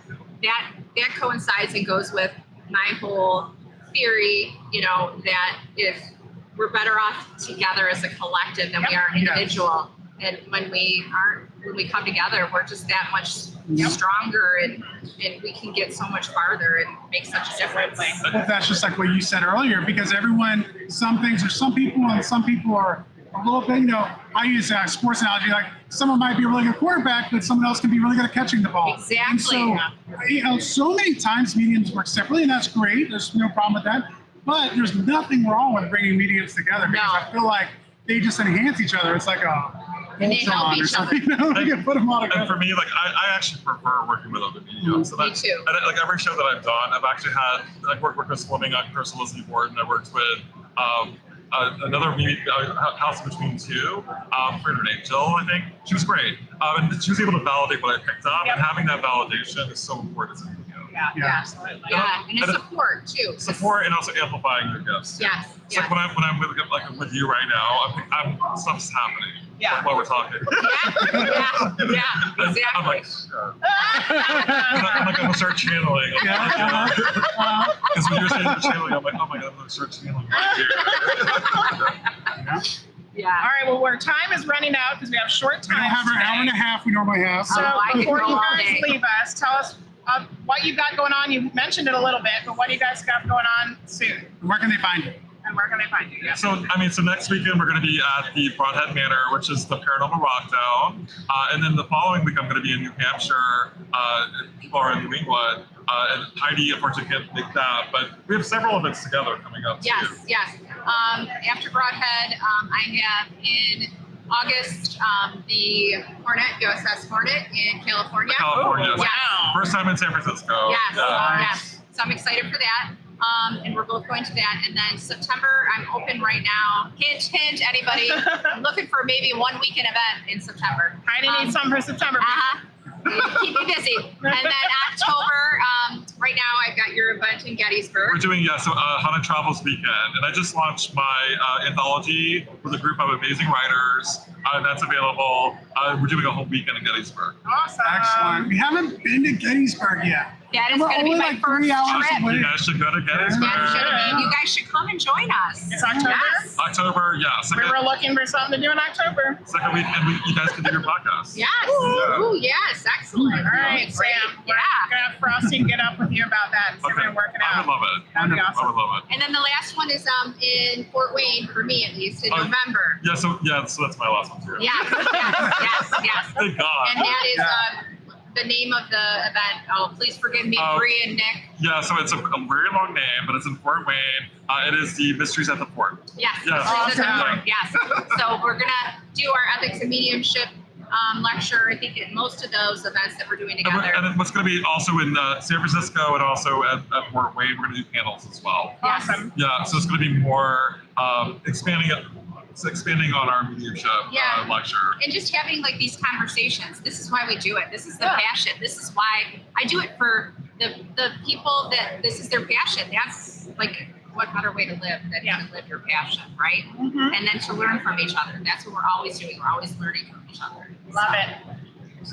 That coincides and goes with my whole theory, that if we're better off together as a collective than we are individual. And when we come together, we're just that much stronger, and we can get so much farther and make such a difference. Well, that's just like what you said earlier, because some people are a little bit, I use a sports analogy, like someone might be a really good quarterback, but someone else can be really good at catching the ball. Exactly. And so, so many times mediums work separately, and that's great. There's no problem with that. But there's nothing wrong with bringing mediums together, because I feel like they just enhance each other. It's like and they help each other. You can put them all together. And for me, like, I actually prefer working with other mediums. Me too. And like every show that I've done, I've actually had, like, worked with Swimming on Crystal Elizabeth Board, and I worked with another house between two, her name Jill, I think. She was great, and she was able to validate what I picked up, and having that validation is so important as a medium. Yeah, absolutely. Yeah, and it's support too. Support and also amplifying your gifts. Yes. It's like when I'm with you right now, stuff's happening. Yeah. While we're talking. Yeah, exactly. I'm like, sure. I'm gonna start channeling. Because when you're saying channeling, I'm like, oh my god, I'm gonna start channeling right here. Yeah. All right, well, our time is running out because we have short We time. don't have our hour and a half we normally have. So I could before go you all guys day. leave us, tell us what you got going on. You mentioned it a little bit, but what do you guys got going on soon? Where can they find you? And where can they find you? Yeah. So next weekend we're going to be at the Broadhead Manor, which is the Paranormal Rockdown, and then the following week I'm going to be in New Hampshire. People are in New England, and Heidi unfortunately can't make that, but we have several events together coming up too. Yes. After Broadhead, I have in August the USS Hornet in California. California. Yes. Wow. First time in San Francisco. Yes. Yeah. Yes. So I'm excited for that. And we're both going to that. And then September, I'm open right now. Hint, anybody. I'm looking for maybe 1 weekend event in September. Heidi needs some for September. Keep me busy. And then October, right now I've got your event in Gettysburg. We're doing, Haunted Travels Weekend, and I just launched my anthology with a group of amazing writers. That's available. We're doing a whole weekend in Gettysburg. Awesome. Excellent. We haven't been to Gettysburg yet. That is We're going to be only my like first 3 hours trip. away. You guys should go to Gettysburg. You guys should come and join us. It's October? Yes. October, yeah. We were looking for something to do in October. Second week, and you guys can do your podcast. Yes. Yeah. Ooh, yes. Excellent. All right, Sam. We're gonna have Frosty get up with you about that and see if we can work it I out. would love it. That'd be I awesome. would love it. And then the last one is in Fort Wayne, for me at least, in November. So that's my last one too. Yes. Thank God. And that is the name of the event. Oh, please forgive me, Bree and Nick. Yeah, so it's a very long name, but it's in Fort Wayne. It is the Mysteries at the Fort. Yes, Yes. Mysteries at the Fort. Yes. So we're gonna do our ethics and mediumship lecture. I think at most of those events that we're doing together. And what's going to be also in San Francisco and also at Fort Wayne, we're going to do panels as well. Awesome. Yeah, so it's going to be more expanding on our mediumship lecture. And just having like these conversations. This is why we do it. This is the passion. This is why I do it for the people that this is their passion. That's like, what better way to live than to live your passion, right? Mm-hmm. And then to learn from each other. That's what we're always doing. We're always learning from each other. Love it.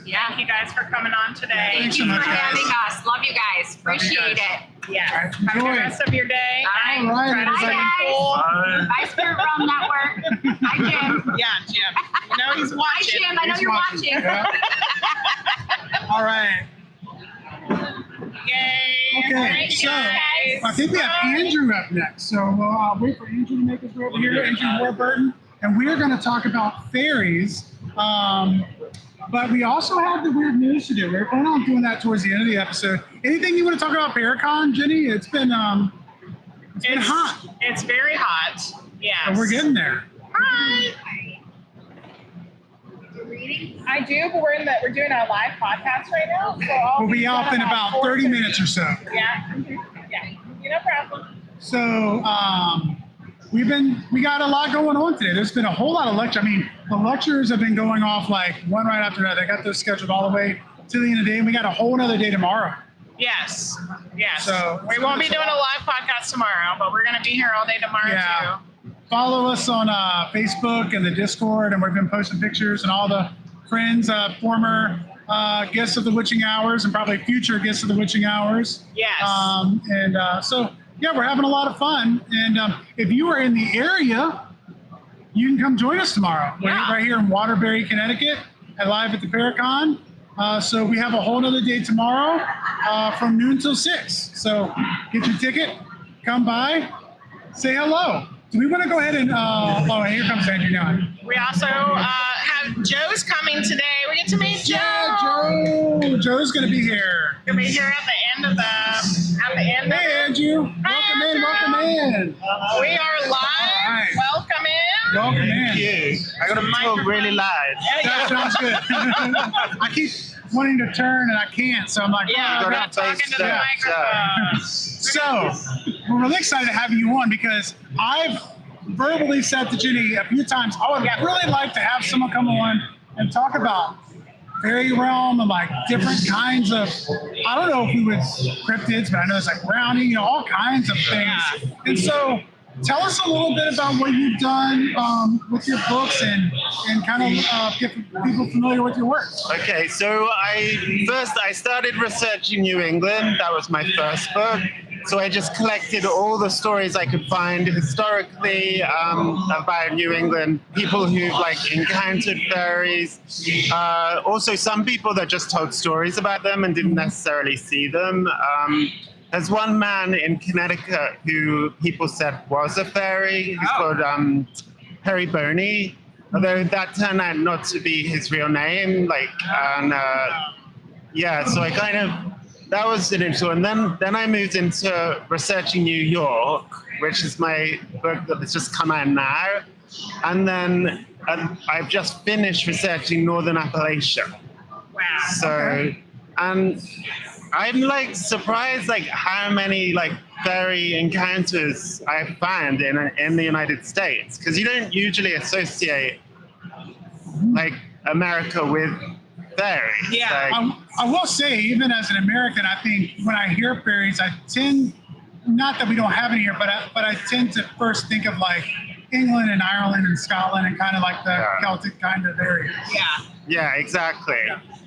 Yeah. Thank you guys for coming on today. Thank you for having us. Love you guys. Appreciate it. Yeah. All right, Have a enjoy. good rest of your day. All right, Bye, guys. Bye, Spirit Realm Network. Hi, Jim. Yeah, Jim. You know he's Hi, watching. Jim. I know He's you're watching. watching. Yeah. All right. Yay. Okay, Thank you, so guys. I think we have Andrew up next. So I'll wait for Andrew to make his way over here, Andrew Warburton. And we're going to talk about fairies. But we also have the weird news to do. We're planning on doing that towards the end of the episode. Anything you want to talk about Paraconn, Jenny? It's been hot. It's very hot. Yes. But we're getting there. Hi. I do, but we're doing a live podcast right now. So We'll be off in about 30 minutes or so. Yeah. Mm-hmm. Yeah. No problem. So we got a lot going on today. There's been a whole lot of lecture. I mean, the lectures have been going off like one right after another. I got those scheduled all the way to the end of the day, and we got a whole other day tomorrow. Yes. Yes. So we won't be doing a live podcast tomorrow, but we're going to be here all day tomorrow Yeah. too. Follow us on Facebook and the Discord, and we've been posting pictures and all the friends, former guests of the Witching Hours, and probably future guests of the Witching Hours. Yes. So yeah, we're having a lot of fun. And if you are in the area, you can come join us tomorrow. We're right here in Waterbury, Connecticut, and live at the Paraconn. So we have a whole nother day tomorrow from noon till 6. So get your ticket, come by, say hello. Do we want to go ahead and, here comes Andrew now. We also have Joe's coming today. We get to meet Joe. Yeah, Joe. Joe's going to be here. He'll be here at the end of Hey, Andrew. Welcome in. We are live. Right. Welcome in. Welcome in. Thank you. I gotta talk really loud. That sounds good. I keep wanting to turn and I can't, so I'm like, Yeah, oh, we're God. not talking to the Yeah. microphone. So we're really excited to have you on because I've verbally said to Jenny a few times, I would really like to have someone come on and talk about fairy realm and like different kinds of, I don't know if we would cryptids, but I know there's like brownie, all kinds of things. Yeah. And so tell us a little bit about what you've done with your books and kind of get people familiar with your work. Okay, so I started researching New England. That was my first book. So I just collected all the stories I could find historically about New England, people who've like encountered fairies. Also some people that just told stories about them and didn't necessarily see them. There's one man in Connecticut who people said was a fairy. He's called Perry Boney, although that turned out not to be his real name. So I kind of, that was an interesting one. Then I moved into researching New York, which is my book that's just come out now. And then I've just finished researching Northern Appalachia. Wow. So, and I'm like surprised like how many like fairy encounters I've found in the United States, because you don't usually associate like America with fairies. Yeah. Like, I will say, even as an American, I think when I hear fairies, I tend, not that we don't have any here, but I tend to first think of like England and Ireland and Scotland and kind of like the Celtic kind of areas. Yeah, exactly.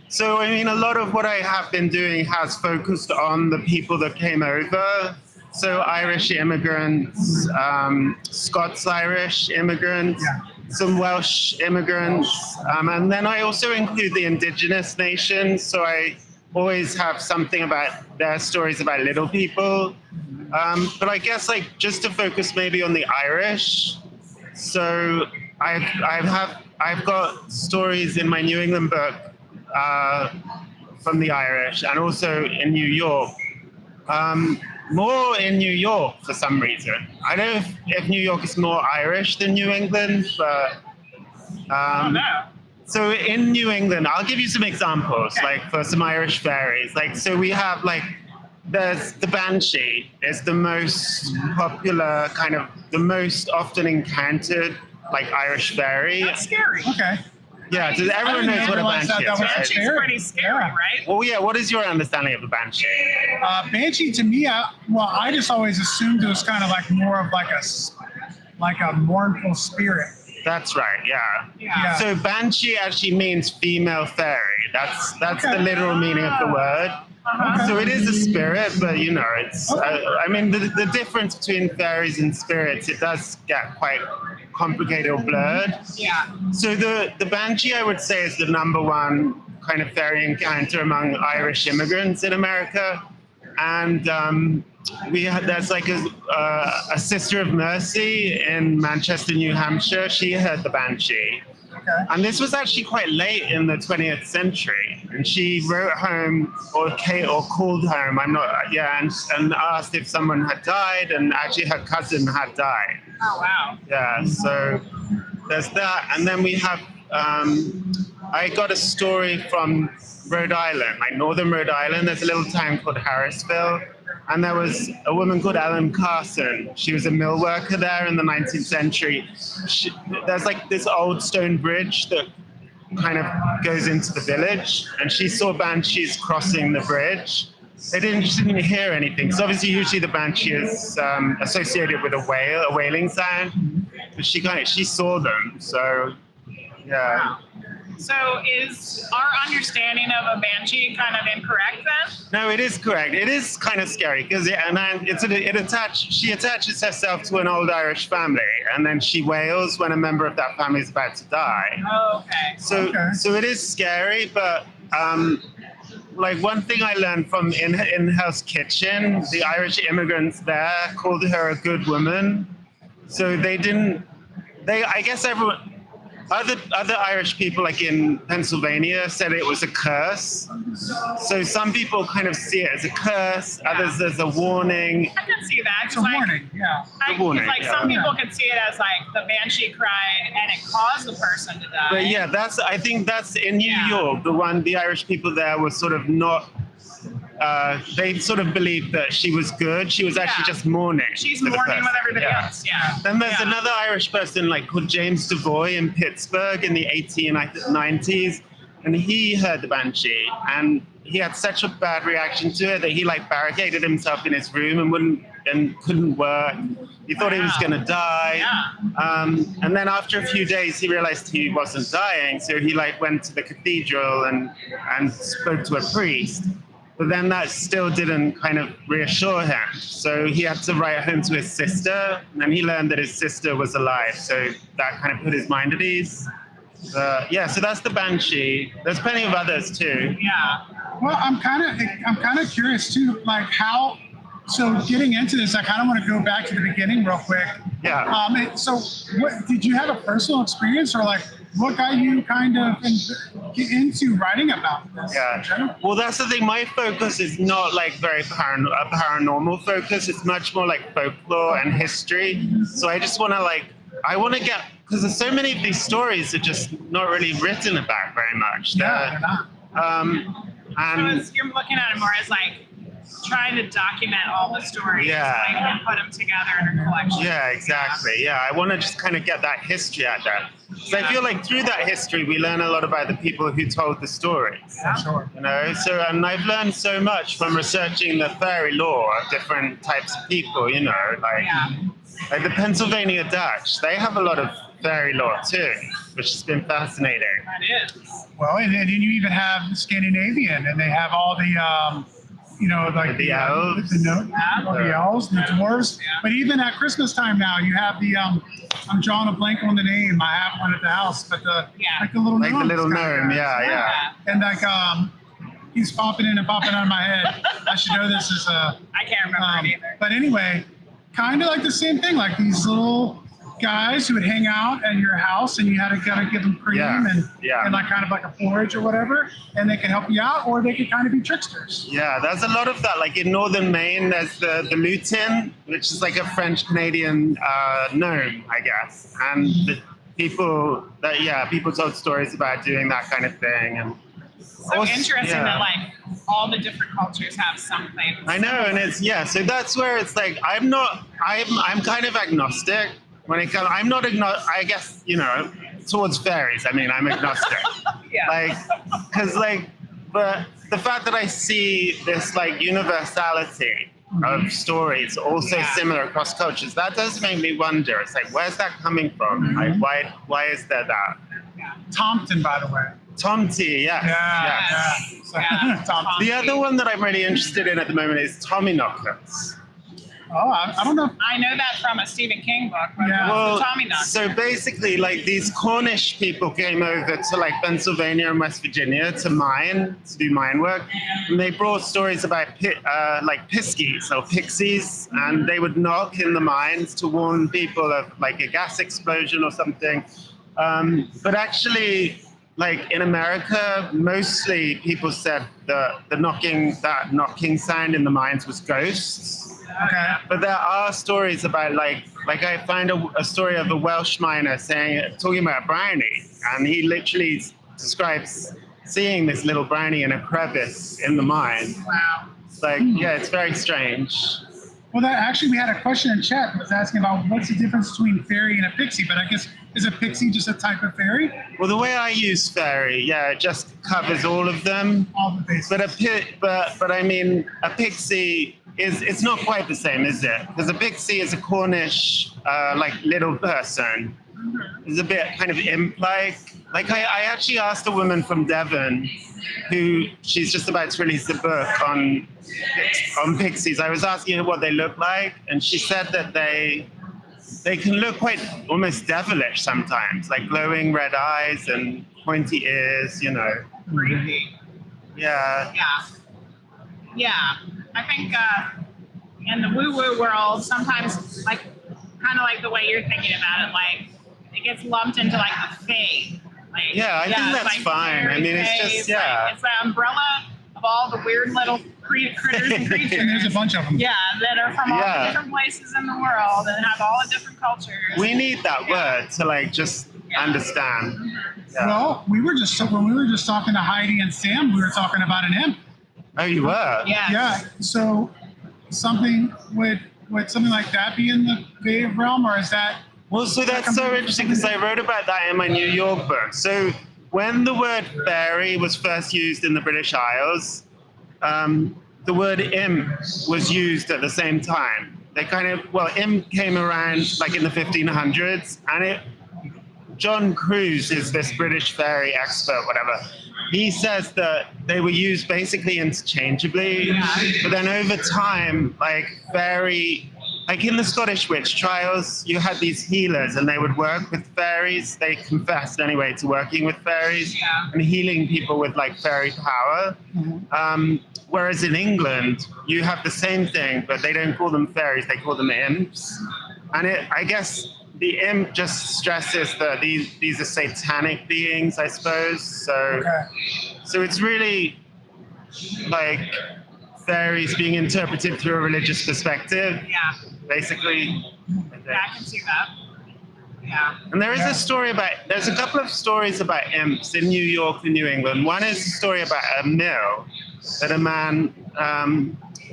So, I mean, a lot of what I have been doing has focused on the people that came over. So Irish immigrants, Scots-Irish immigrants, some Welsh immigrants, and then I also include the indigenous nations. So I always have something about their stories about little people. But I guess like just to focus maybe on the Irish. So I've got stories in my New England book from the Irish, and also in New York. More in New York for some reason. I don't know if New York is more Irish than New England, but so in New England, I'll give you some examples, like for some Irish fairies. Like, so we have like, there's the Banshee is the most popular, kind of the most often encountered like Irish fairy. That's scary. Okay. Yeah, so everyone knows what a Banshee is, right? Banshee's pretty scary, right? Well, yeah, what is your understanding of the Banshee? Banshee to me, I just always assumed it was kind of like more of like a mournful spirit. That's right, yeah. Yeah. So Banshee actually means female fairy. That's the literal meaning of the word. So it is a spirit, but you know, it's. I mean, the difference between fairies and spirits, it does get quite complicated or blurred. Yeah. So the Banshee, I would say, is the number one kind of fairy encounter among Irish immigrants in America, and there's like a Sister of Mercy in Manchester, New Hampshire. She heard the Banshee. Okay. And this was actually quite late in the 20th century. And she wrote home or called home, and asked if someone had died, and actually her cousin had died. Oh, wow. Yeah, so there's that. And then we have, I got a story from Rhode Island, like northern Rhode Island. There's a little town called Harrisville. And there was a woman called Ellen Carson. She was a mill worker there in the 19th century. There's like this old stone bridge that kind of goes into the village, and she saw banshees crossing the bridge. She didn't hear anything. So obviously, usually the banshee is associated with a wailing sound, but she saw them. So yeah. So is our understanding of a banshee kind of incorrect then? No, it is correct. It is kind of scary because she attaches herself to an old Irish family, and then she wails when a member of that family is about to die. Oh, okay. So it is scary, but like one thing I learned from in Hell's Kitchen, the Irish immigrants there called her a good woman. So I guess everyone. Other Irish people, like in Pennsylvania, said it was a curse. So some people kind of see it as a curse. Others as a warning. I can see that. It's a warning, yeah. Some people could see it as like the banshee cried and it caused the person to die. But yeah, I think that's in New York. The Irish people there were sort of not. They sort of believed that she was good. She was actually just mourning. She's mourning with everybody else. Yeah. Then there's another Irish person called James Devoy in Pittsburgh in the 1890s, and he heard the banshee, and he had such a bad reaction to it that he barricaded himself in his room and couldn't work. He thought he was going to die. Yeah. And then after a few days, he realized he wasn't dying, so he went to the cathedral and spoke to a priest. But then that still didn't kind of reassure him. So he had to write home to his sister, and he learned that his sister was alive. So that kind of put his mind at ease. So that's the banshee. There's plenty of others too. Yeah. Well, I'm kind of curious too, so getting into this, I kind of want to go back to the beginning real quick. Yeah. So did you have a personal experience, or what got you kind of into writing about this? Yeah. Well, that's the thing. My focus is not very paranormal focus. It's much more like folklore and history. So I just want to get, because there's so many of these stories are just not really written about very much. They're not. So you're looking at it more as trying to document all the stories and put them together in a collection. Yeah, exactly. Yeah, I want to just kind of get that history out there. So I feel like through that history, we learn a lot about the people who told the stories. Yeah, sure. And I've learned so much from researching the fairy lore of different types of people, like the Pennsylvania Dutch. They have a lot of fairy lore too, which has been fascinating. That is. Well, and then you even have Scandinavian, and they have all the the elves, the elves, the dwarves. Yeah. But even at Christmas time now, you have the I'm drawing a blank on the name. I have one at the house, but the little gnome. The little gnome, yeah. And he's popping in and popping out of my head. I should know this is I can't remember it either. But anyway, kind of like the same thing, like these little guys who would hang out at your house, and you had to kind of give them cream and like kind of like a porridge or whatever, and they could help you out, or they could kind of be tricksters. Yeah, there's a lot of that. Like in northern Maine, there's the lutein, which is like a French-Canadian gnome, I guess. And the people told stories about doing that kind of thing. And so also, interesting that like all the different cultures have something. I know, and it's so that's where it's like I'm kind of agnostic when it comes. I'm not I guess towards fairies. I mean, I'm agnostic. But the fact that I see this like universality of stories also similar across cultures, that does make me wonder. It's like, where's that coming from? Like, why is there that? Thompson, by the way. Tomty, yes. Yeah. The other one that I'm really interested in at the moment is Tommyknockers. Oh, I don't know. I know that from a Stephen King book. But Well, Tommyknockers. so basically, like these Cornish people came over to like Pennsylvania and West Virginia to do mine work, and they brought stories about like piskies or pixies, and they would knock in the mines to warn people of like a gas explosion or something. But actually, like in America, mostly people said that that knocking sound in the mines was ghosts. Okay. But there are stories about like I found a story of a Welsh miner talking about a brownie, and he literally describes seeing this little brownie in a crevice in the mine. Wow. It's like, it's very strange. Well, we had a question in chat that was asking about what's the difference between fairy and a pixie, but I guess, is a pixie just a type of fairy? Well, the way I use fairy, it just covers all of them. All the bases. But I mean, a pixie it's not quite the same, is it? Because a pixie is a Cornish like little person. It's a bit kind of imp-like. Like I actually asked a woman from Devon, who she's just about to release a book on pixies. I was asking her what they look like, and she said that they can look quite almost devilish sometimes, like glowing red eyes and pointy ears, Creepy. Yeah. Yeah. I think in the woo-woo world, sometimes like kind of like the way you're thinking about it, like it gets lumped into like the fae. Like, I think that's like fine. I mean, it's just like, it's the umbrella of all the weird little critters and creatures. And there's a bunch of them. Yeah, that are from all the different places in the world and have all the different cultures. We need that word to like just understand. Yeah. Well, when we were just talking to Heidi and Sam, we were talking about an imp. Oh, you were? Yeah. Yeah. So would something like that be in the fae realm, or is that? Well, so that's so interesting because I wrote about that in my New York book. So when the word fairy was first used in the British Isles, the word imp was used at the same time. Imp came around like in the 1500s, and John Cruise is this British fairy expert, whatever. He says that they were used basically interchangeably, but then over time, like fairy, like in the Scottish witch trials, you had these healers and they would work with fairies. They confessed anyway to working with fairies and healing people with like fairy power. Whereas in England, you have the same thing, but they don't call them fairies, they call them imps. And I guess the imp just stresses that these are satanic beings, I suppose. So it's really like fairies being interpreted through a religious perspective. Yeah. Basically. Yeah, I can see that. Yeah. And there's a couple of stories about imps in New York and New England. One is a story about a mill that a man,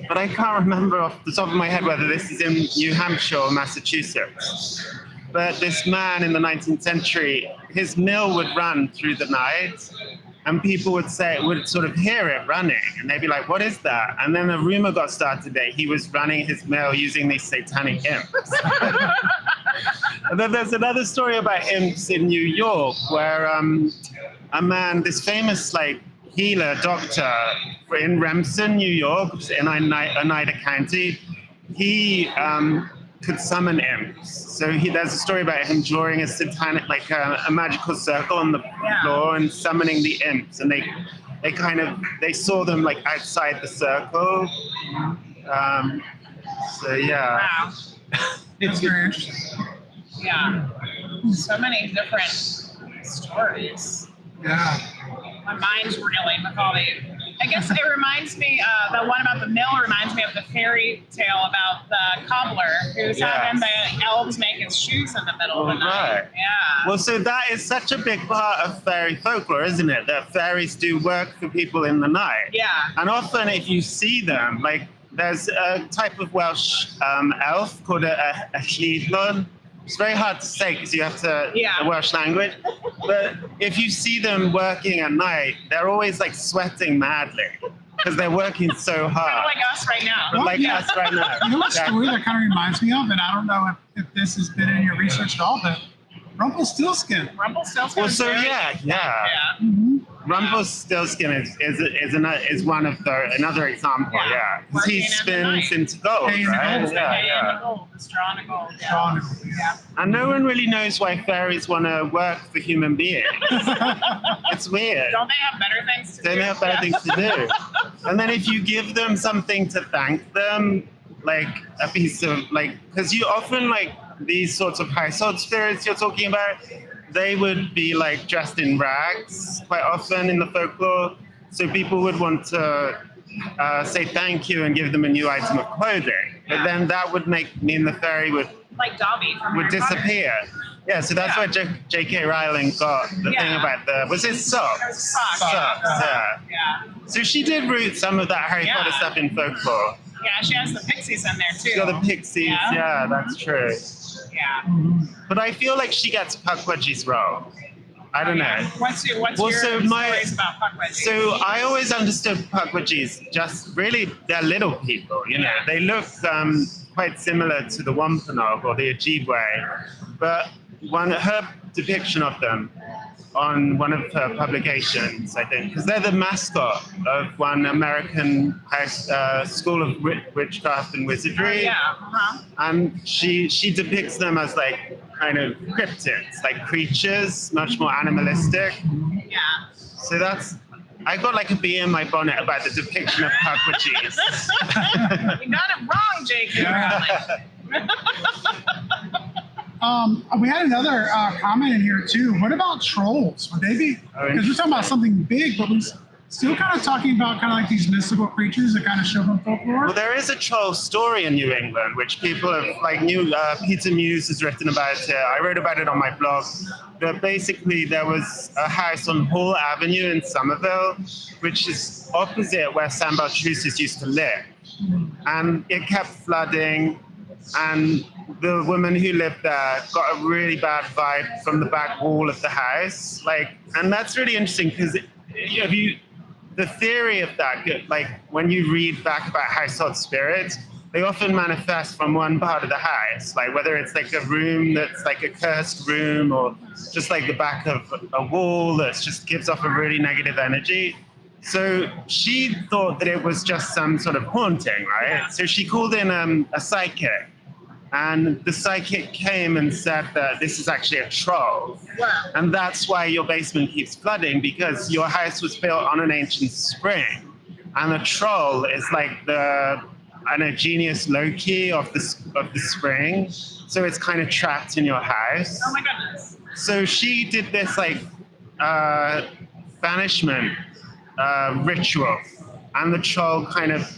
but I can't remember off the top of my head whether this is in New Hampshire or Massachusetts. But this man in the 19th century, his mill would run through the night, and people would sort of hear it running, and they'd be like, "What is that?" And then a rumor got started that he was running his mill using these satanic imps. And then there's another story about imps in New York, where a man, this famous like healer doctor in Remsen, New York, in Oneida County, he could summon imps. So there's a story about him drawing a satanic, like a magical circle on the floor and summoning the imps. And they saw them like outside the circle. Wow. It's very interesting. Yeah. So many different stories. Yeah. My mind's reeling with all the. I guess it reminds me, the one about the mill reminds me of the fairy tale about the cobbler who's having the elves make his shoes in the middle of the night. Right. Yeah. Well, so that is such a big part of fairy folklore, isn't it? That fairies do work for people in the night. Yeah. And often if you see them, like there's a type of Welsh elf called a llidlwr. It's very hard to say because you have to the Welsh language. But if you see them working at night, they're always like sweating madly because they're working so hard. Kind of like us right now. But like us right now. You know what story that kind of reminds me of, and I don't know if this has been in your research at all, but Rumpelstiltskin. Rumpelstiltskin. Well, so yeah. Rumpelstiltskin is one of another example, yeah. Because he spins into gold, right? Yeah. Gold, the straw and gold. Yeah. And no one really knows why fairies want to work for human beings. It's weird. Don't they have better things to do? They have better things to do. And then if you give them something to thank them, like a piece of because you often these sorts of household spirits you're talking about, they would be like dressed in rags quite often in the folklore. So people would want to say thank you and give them a new item of clothing. But then that would mean the fairy would Dobby from would Harry Potter. disappear. Yeah, so that's where J.K. Rowling got the thing about was it socks? Socks. Yeah. So she did root some of that Harry Potter stuff in folklore. Yeah, she has the pixies in there too. She's got the pixies, yeah that's true. Yeah. But I feel like she gets Pukwudgie's role. I don't know. What's your stories about Pukwudgie? So I always understood Pukwudgies just really, they're little people, you know. They look quite similar to the Wampanoag or the Ojibwe, but her depiction of them on one of her publications, I think, because they're the mascot of one American school of witchcraft and wizardry. And she depicts them as kind of cryptids, like creatures, much more animalistic. Yeah. So I got a bee in my bonnet about the depiction of Pukwudgies. You got it wrong, J.K. Rowling. We had another comment in here too. What about trolls? Would they be? Because we're talking about something big, but we're still kind of talking about these mystical creatures that kind of show them folklore. Well, there is a troll story in New England, which people have Peter Muse has written about it. I wrote about it on my blog. But basically, there was a house on Hall Avenue in Somerville, which is opposite where Sam Baltrusis used to live, and it kept flooding. And the woman who lived there got a really bad vibe from the back wall of the house. And that's really interesting because the theory of that, when you read back about household spirits, they often manifest from one part of the house, whether it's a room that's a cursed room or just the back of a wall that just gives off a really negative energy. So she thought that it was just some sort of haunting, right? Yeah. So she called in a psychic. And the psychic came and said that this is actually a troll. Wow. And that's why your basement keeps flooding, because your house was built on an ancient spring. And a troll is the genius Loki of the spring. So it's kind of trapped in your house. Oh my goodness. So she did this banishment ritual. And the troll kind of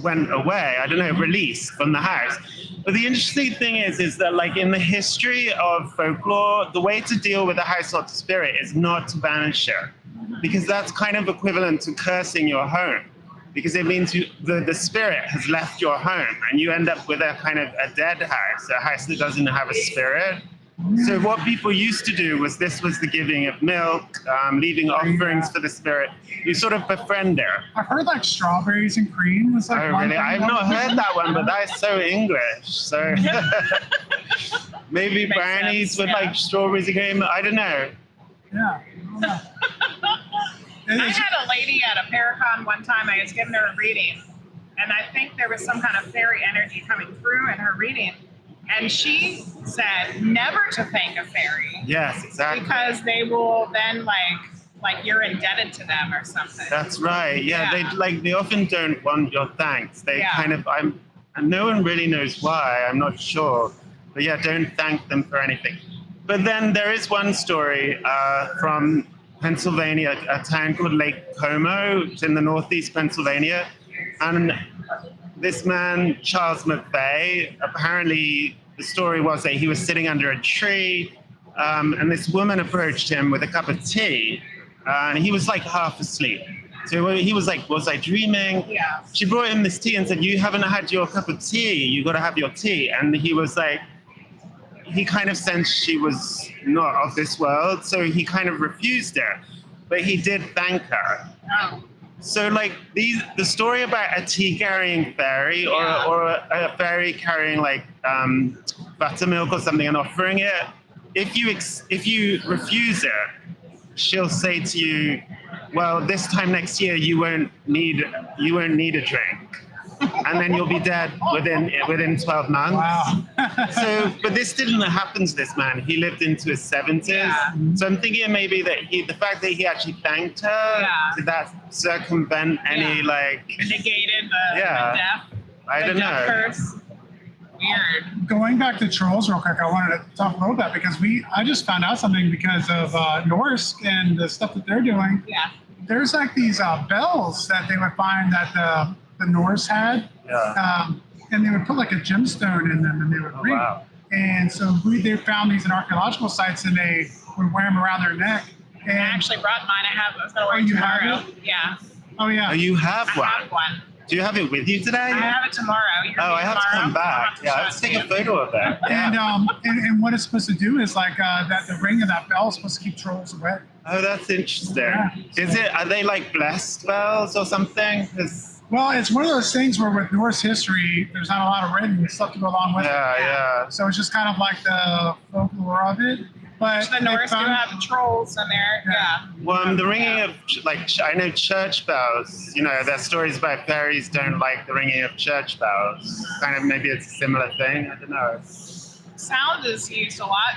went away, released from the house. But the interesting thing is that in the history of folklore, the way to deal with a household spirit is not to banish it, because that's kind of equivalent to cursing your home, because it means the spirit has left your home and you end up with a kind of a dead house, a house that doesn't have a spirit. So what people used to do was the giving of milk, leaving offerings for the spirit. You sort of befriend her. I've heard strawberries and cream was oh, really? I've not heard that one, but that's so English. So maybe brownies with strawberries and cream. I don't know. Yeah. I had a lady at a Paraconn one time. I was giving her a reading, and I think there was some kind of fairy energy coming through in her reading. And she said never to thank a fairy. Yes, exactly. Because they will then you're indebted to them or something. That's right. Yeah. They often don't want your thanks. They kind of and no one really knows why. I'm not sure. But yeah, don't thank them for anything. But then there is one story from Pennsylvania, a town called Lake Como. It's in the northeast Pennsylvania. And this man, Charles McVeigh, apparently the story was that he was sitting under a tree and this woman approached him with a cup of tea and he was like half asleep. So he was like, was I dreaming? Yeah. She brought him this tea and said, you haven't had your cup of tea. You got to have your tea. And he was like, he kind of sensed she was not of this world. So he kind of refused her, but he did thank her. Oh. So like the story about a tea carrying fairy or a fairy carrying like buttermilk or something and offering it, if you refuse it, she'll say to you, well, this time next year you won't need a drink, and then you'll be dead within 12 months. Wow. So, but this didn't happen to this man. He lived into his 70s. Yeah. So I'm thinking maybe that the fact that he actually thanked her, did that circumvent any like negated the death. I don't know. Curse. Weird. Going back to trolls real quick, I wanted to talk a little bit because I just found out something because of Norse and the stuff that they're doing. Yeah. There's like these bells that they would find that the Norse had, and they would put like a gemstone in them and they would ring. Wow. And so they found these in archaeological sites and they would wear them around their neck. I And actually brought mine. I was going to wear it you have tomorrow. it? Yeah. oh yeah, Oh, you have I one. have one. Do you have it with you today? I have it tomorrow. Oh, I have to come back. Yeah, let's take a photo of that. Yeah. and what it's supposed to do is like that the ring of that bell is supposed to keep trolls away. Oh, that's interesting. Yeah. Are they like blessed bells or something? 'Cause- Well, it's one of those things where with Norse history, there's not a lot of written stuff to go along with it. yeah. So it's just kind of like the folklore of it. But The Norse do have trolls in there. Yeah. Well, the ringing of, I know church bells, there's stories about fairies don't like the ringing of church bells. Kind of, maybe it's a similar thing. I don't know. Sound is used a lot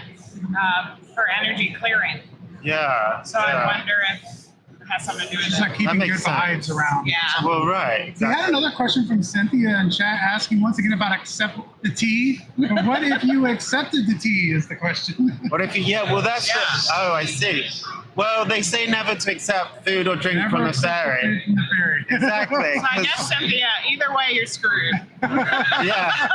for energy clearing. Yeah. So I wonder if it has something to do with Just it. like keeping makes good vibes around. Yeah. Well, right. We had Exactly. another question from Cynthia in chat asking once again about accept the tea. But what if you accepted the tea is the question. What if that's oh, I see. Well, they say never to accept food or drink from a accept the fairy. food from the fairy. Exactly. So I guess, Cynthia, either way, you're screwed. Yeah.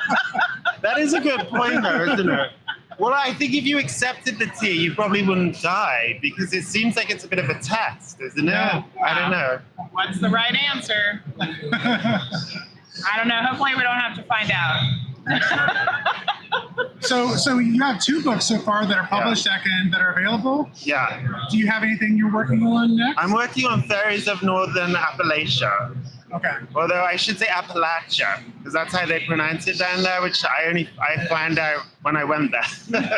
That is a good point, though, isn't it? Well, I think if you accepted the tea, you probably wouldn't die because it seems like it's a bit of a test, isn't it? Yeah. I don't know. What's the right answer? I don't know. Hopefully, we don't have to find out. So you have 2 books so far that are published that are available. Yeah. Do you have anything you're working on next? I'm working on Fairies of Northern Appalachia. Okay. Although I should say Appalachia, because that's how they pronounce it down there, which I found out when I went there.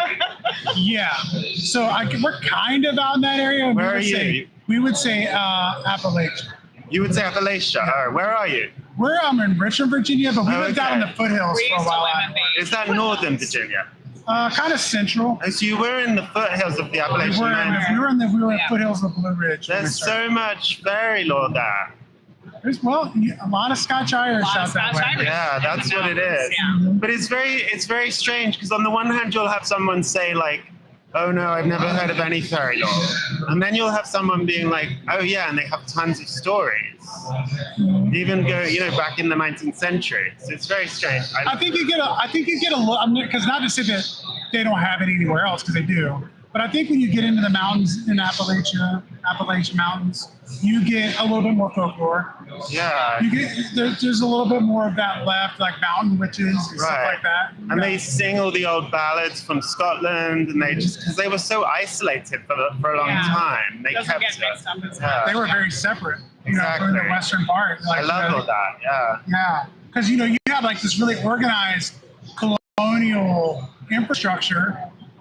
Yeah. So we're kind of out in that area. Where are you? We would say Appalachia. You would say Appalachia. Oh, where are you? We're in Richmond, Virginia, but we Oh, lived out in okay. the foothills We for a used to while. live in the Is that Northern Virginia? Kind of central. Oh, so you were in the foothills of the Appalachian Mountains. We were in the Yeah. foothills of Blue Ridge. There's so much fairy lore there. There's a lot of Scotch Irish lot of out that Scotch way. Irish. Yeah, that's what it is. Yeah. But it's very strange because on the one hand you'll have someone say like, oh no, I've never heard of any fairy lore. And then you'll have someone being like, oh yeah, and they have tons of stories. Even back in the 19th century. So it's very strange. I think you get a look, because not to say that they don't have it anywhere else, because they do. But I think when you get into the mountains in Appalachian Mountains, you get a little bit more folklore. Yeah. You get there's a little bit more of that left, like mountain witches and stuff like that. And they sing all the old ballads from Scotland, and they just because they were so isolated for a long time, they Doesn't kept get it. mixed up as Yeah. They were very separate. From Exactly. the western part. I love all that. Yeah. Yeah, because you have like this really organized colonial infrastructure,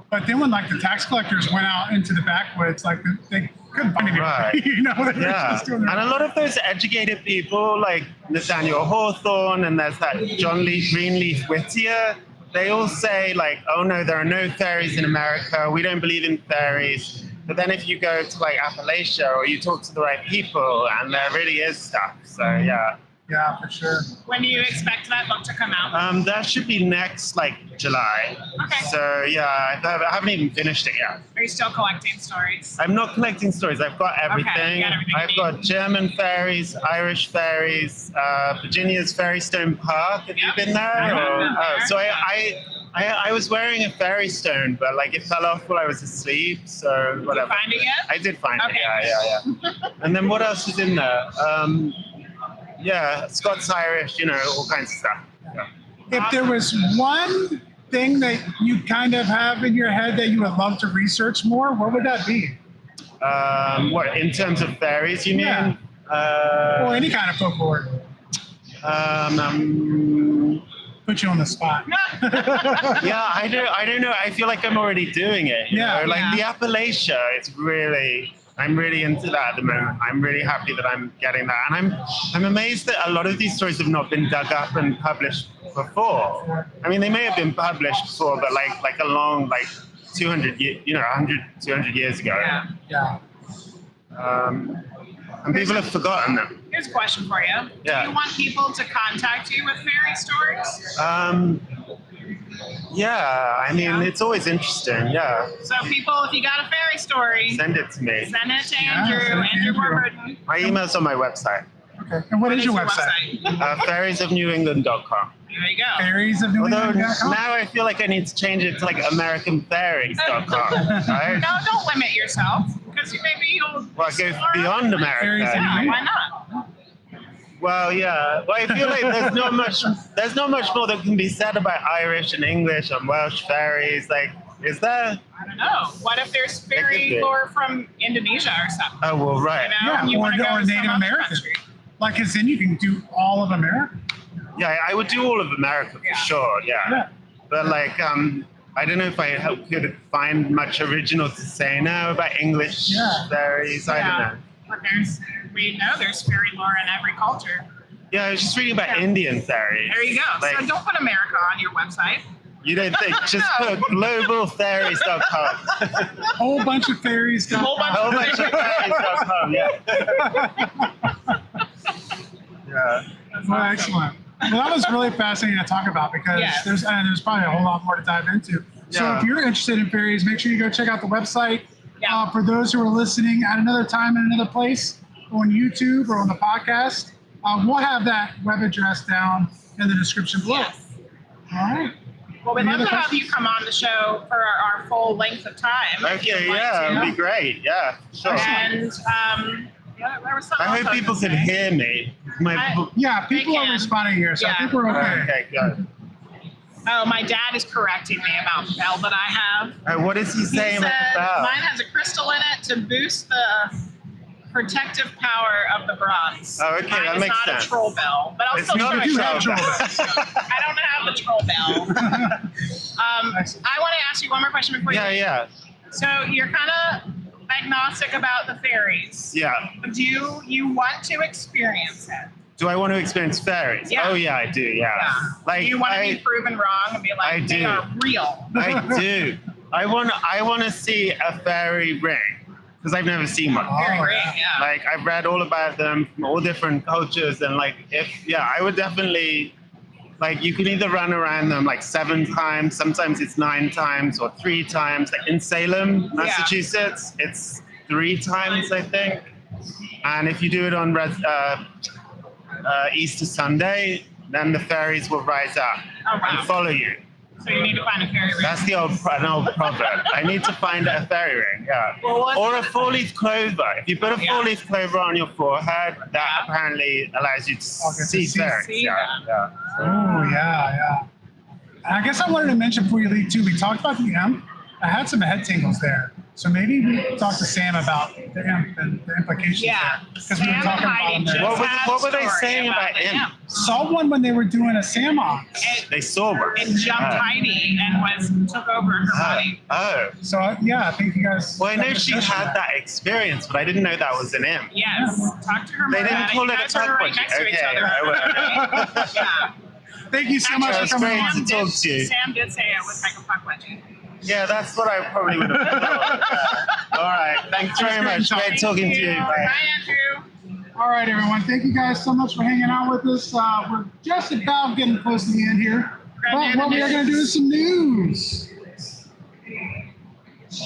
but then when like the tax collectors went out into the backwoods, like they couldn't find anybody. Right. They were Yeah, just doing and their a lot of those educated people, like Nathaniel Hawthorne, and there's that Greenleaf Whittier, they all say like, oh no, there are no fairies in America. We don't believe in fairies. But then if you go to like Appalachia or you talk to the right people, and there really is stuff. So yeah. Yeah, for sure. When do you expect that book to come out? That should be next, like, July. Okay. So, yeah, I haven't even finished it yet. Are you still collecting stories? I'm not collecting stories. I've got everything. you got everything I've you got German fairies, Irish fairies, Virginia's Fairystone Park. Have you been there? I haven't been there. So I was wearing a fairy stone, but like it fell off while I was asleep. So whatever. Did you find it yet? I did find Okay. it. Yeah. And then what else is in there? Scots Irish, all kinds of stuff. Yeah. If there was one thing that you kind of have in your head that you would love to research more, what would that be? What in terms of fairies, you mean? Yeah. Or any kind of folklore. Put you on the spot. Yeah, I don't know. I feel like I'm already doing it. You Yeah. know? Like Yeah. the Appalachia, I'm really into that at the moment. I'm really happy that I'm getting that. And I'm amazed that a lot of these stories have not been dug up and published before. I mean, they may have been published before, but like a long, 200 years, 100, 200 years ago. Yeah. Yeah. And people have forgotten them. Here's a question for you. Yeah. Do you want people to contact you with fairy stories? Yeah, I mean, Yeah. it's always interesting. Yeah. So people, if you got a fairy story, Send it to me. send it to Yeah, Andrew, send it to Andrew Andrew. Warburton. My email's on my website. Okay. And what is your website? Fairiesofnewengland.com. There you go. Fairies of New Although England. now I feel like I need to change it to AmericanFairies.com, right? No, don't limit yourself, because maybe you'll Well, go explore beyond other America. Fairies of things. New Yeah, England. why not? Well, yeah. Well, I feel like there's not much more that can be said about Irish and English and Welsh fairies. Like, is there? I don't know. What if there's fairy be. lore from Indonesia or something? Oh, well, right. You know, Yeah, you or- wanna go or to some Native other American. country. Like, as in you can do all of America. Yeah, I would do all of America for Yeah. sure. Yeah. Yeah. But I don't know if I could find much original to say now about English Yeah. fairies. I don't know. But we know there's fairy lore in every culture. Yeah, I was just reading about Indian fairies. There you go. Like, So don't put America on your website. you don't think? Just put globalfairies.com. Whole bunch of fairies. Whole bunch Whole bunch of fairies.com. Yeah. Yeah. Well, excellent. Well, that was really fascinating to talk about because Yes. there's probably a whole lot more to dive into. So Yeah. if you're interested in fairies, make sure you go check out the website. Yeah. For those who are listening at another time in another place, on YouTube or on the podcast, we'll have that web address down in the description below. Yes. All right. Well, we'd Any love other to have you come on the show for our full length of time. if Okay, you'd like yeah, to. it'd be great. Yeah, sure. And yeah, there was something I else hope was people gonna could say. hear me. Yeah, people are can. responding here, so I Yeah. think we're okay. Okay, good. Oh, my dad is correcting me about the bell that I have. What is he He saying said about the bell? mine has a crystal in it to boost the protective power of the bronze. Oh, okay, Mine that is makes not sense. a troll bell, but I'll It's still not show a it to You you. have troll bell. I don't have the troll bell. I want to ask you one more question before Yeah, you. yeah, So you're kind of agnostic about the fairies. yeah. Do you want to experience it? Do I want to experience fairies? Yeah. Oh yeah, I do. Yeah. Like do you want to be proven wrong and be like, I they do. are real? I do. I want to see a fairy ring because I've never seen one. Very Oh, great, yeah. yeah. Like I've read all about them from all different cultures, and like I would definitely like you can either run around them like 7 times, sometimes it's 9 times or 3 times. Like in Salem, Massachusetts, it's 3 times I think. And if you do it on Easter Sunday, then the fairies will rise up Oh, wow. and follow you. So you need to find a fairy ring. That's an old proverb. I need to find a fairy ring, yeah. Well, what's- Or a 4-leaf clover. If you put a Yeah. 4-leaf clover on your forehead, that Yeah. apparently allows you to Okay, to see see- fairies. see Yeah, them. yeah. Oh, yeah. And I guess I wanted to mention before you leave too, we talked about the imp. I had some head tingles there. So maybe we talk to Sam about the imp and the implications Yeah. there. Because we Sam were and talking about Heidi them just there. What were they had a saying story about the imp? Saw one when they were doing a Sam ox. They saw one. It jumped Heidi and took over her body. Oh. So yeah, I think you guys. Well, I know she had that experience, but I didn't know that was an imp. Yes. Talk to her They more didn't about call You it a guys are tuck right budgie. next to each Okay, other. I will. Yeah. Thank you so Actually, much That's for coming great. on. to talk to you. Sam did say it was like a puck wedgie. Yeah, that's what I probably would have thought. All right. Thanks very much. Great talking to you. Bye. Bye, Andrew. All right, everyone. Thank you guys so much for hanging out with us. We're just about getting close to the end here. But what we are going to do is some news.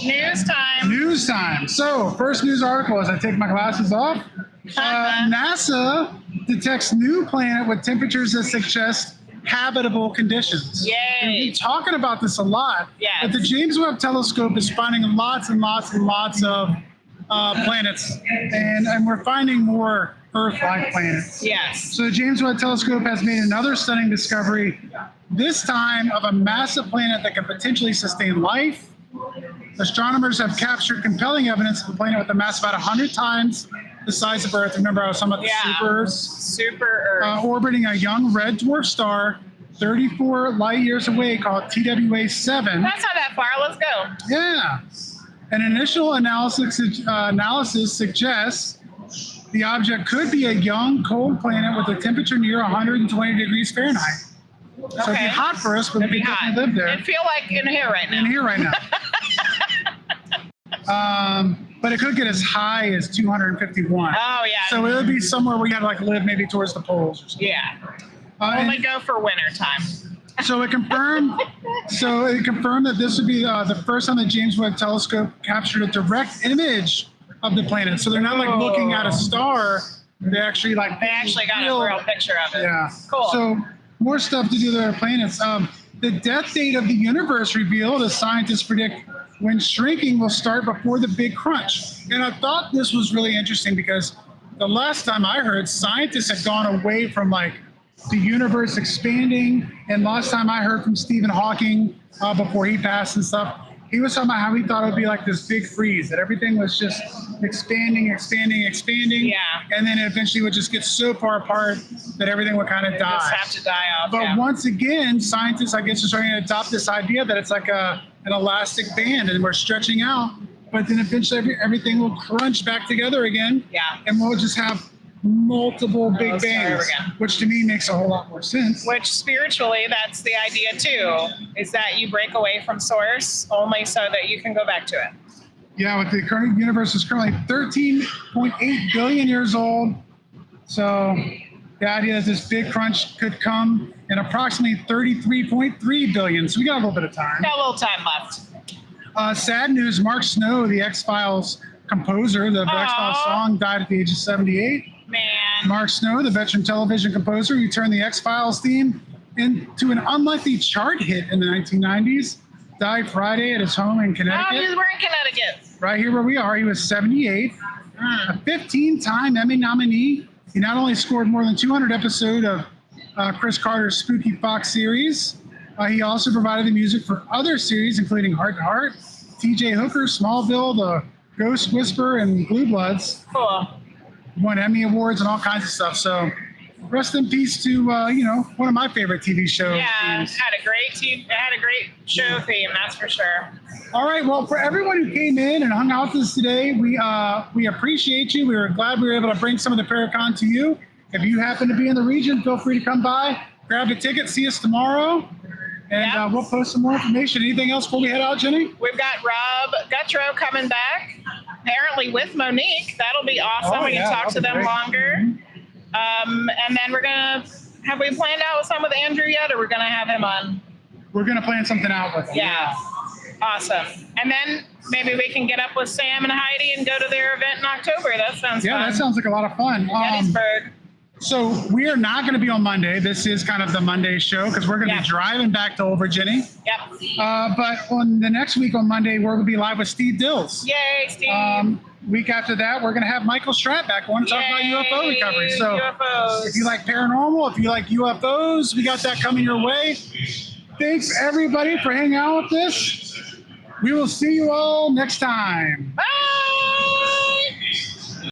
News time. News time. So, first news article as I take my glasses off. NASA detects new planet with temperatures that suggest habitable conditions. Yay. We've been talking about this a lot. Yes. But the James Webb Telescope is finding lots and lots and lots of planets, and we're finding more Earth-like planets. Yes. So the James Webb Telescope has made another stunning discovery, this time of a massive planet that can potentially sustain life. Astronomers have captured compelling evidence of a planet with a mass about 100 times the size of Earth. Remember I was talking about the Super Earth. orbiting a young red dwarf star 34 light years away called TWA7. That's not that far. Let's go. Yeah. An initial analysis suggests the object could be a young, cold planet with a temperature near 120 degrees Fahrenheit. So it'd be hot for us, but we could definitely live there. It'd feel like in here right now. In here right now. But it could get as high as 251. Oh, yeah. So it would be somewhere where you had to like live maybe towards the poles or something. Yeah. Only go for winter time. So it confirmed. That this would be the first time the James Webb Telescope captured a direct image of the planet. So they're not like looking at a star. They actually got a real picture of it. Yeah. Cool. So more stuff to do with our planets. The death date of the universe revealed, as scientists predict, when shrinking will start before the big crunch. And I thought this was really interesting because the last time I heard, scientists had gone away from like the universe expanding. And last time I heard from Stephen Hawking before he passed and stuff, he was talking about how he thought it would be like this big freeze, that everything was just expanding. Yeah. And then it eventually would just get so far apart that everything would kind of die. Just have to die off. But once again, scientists, I guess, are starting to adopt this idea that it's like an elastic band and we're stretching out. But then eventually everything will crunch back together again. Yeah. And we'll just have multiple big bangs, again. which to me makes a whole lot more sense. Which spiritually, that's the idea too, is that you break away from source only so that you can go back to it. Yeah, with the current universe is currently 13.8 billion years old. So the idea that this big crunch could come in approximately 33.3 billion. So we got a little bit of time. Got a little time left. Sad news, Mark Snow, the X-Files composer, the X-Files song, died at the age of 78. Man. Mark Snow, the veteran television composer who turned the X-Files theme into an unlikely chart hit in the 1990s, died Friday at his home in Connecticut. Oh, we're in Connecticut. Right here where we are. He was 78, a 15-time Emmy nominee. He not only scored more than 200 episodes of Chris Carter's spooky Fox series, he also provided the music for other series, including Heart to Heart, T.J. Hooker, Smallville, The Ghost Whisperer, and Blue Bloods. Cool. Won Emmy Awards and all kinds of stuff. So rest in peace to, one of my favorite TV shows. Yeah, it had a great show theme, that's for sure. All right, well, for everyone who came in and hung out with us today, we appreciate you. We were glad we were able to bring some of the Paraconn to you. If you happen to be in the region, feel free to come by, grab a ticket, see us tomorrow, and we'll post some more information. Anything else before we head out, Jenny? We've got Rob Gutro coming back, apparently with Monique. That'll be awesome. We can talk to them longer. And then have we planned out something with Andrew yet, or we're going to have him on? We're going to plan something out with him. Yeah. Awesome. And then maybe we can get up with Sam and Heidi and go to their event in October. That sounds fun. Yeah, that sounds like a lot of fun. Gettysburg. So we are not going to be on Monday. This is kind of the Monday show because we're going to be driving back to Old Virginia. Yep. But on the next week on Monday, we're going to be live with Steve Dills. Yay, Steve. Week after that, we're going to have Michael Stratt back. I want to talk about UFO recovery. So UFOs. if you like paranormal, if you like UFOs, we got that coming your way. Thanks, everybody, for hanging out with us. We will see you all next time. Bye.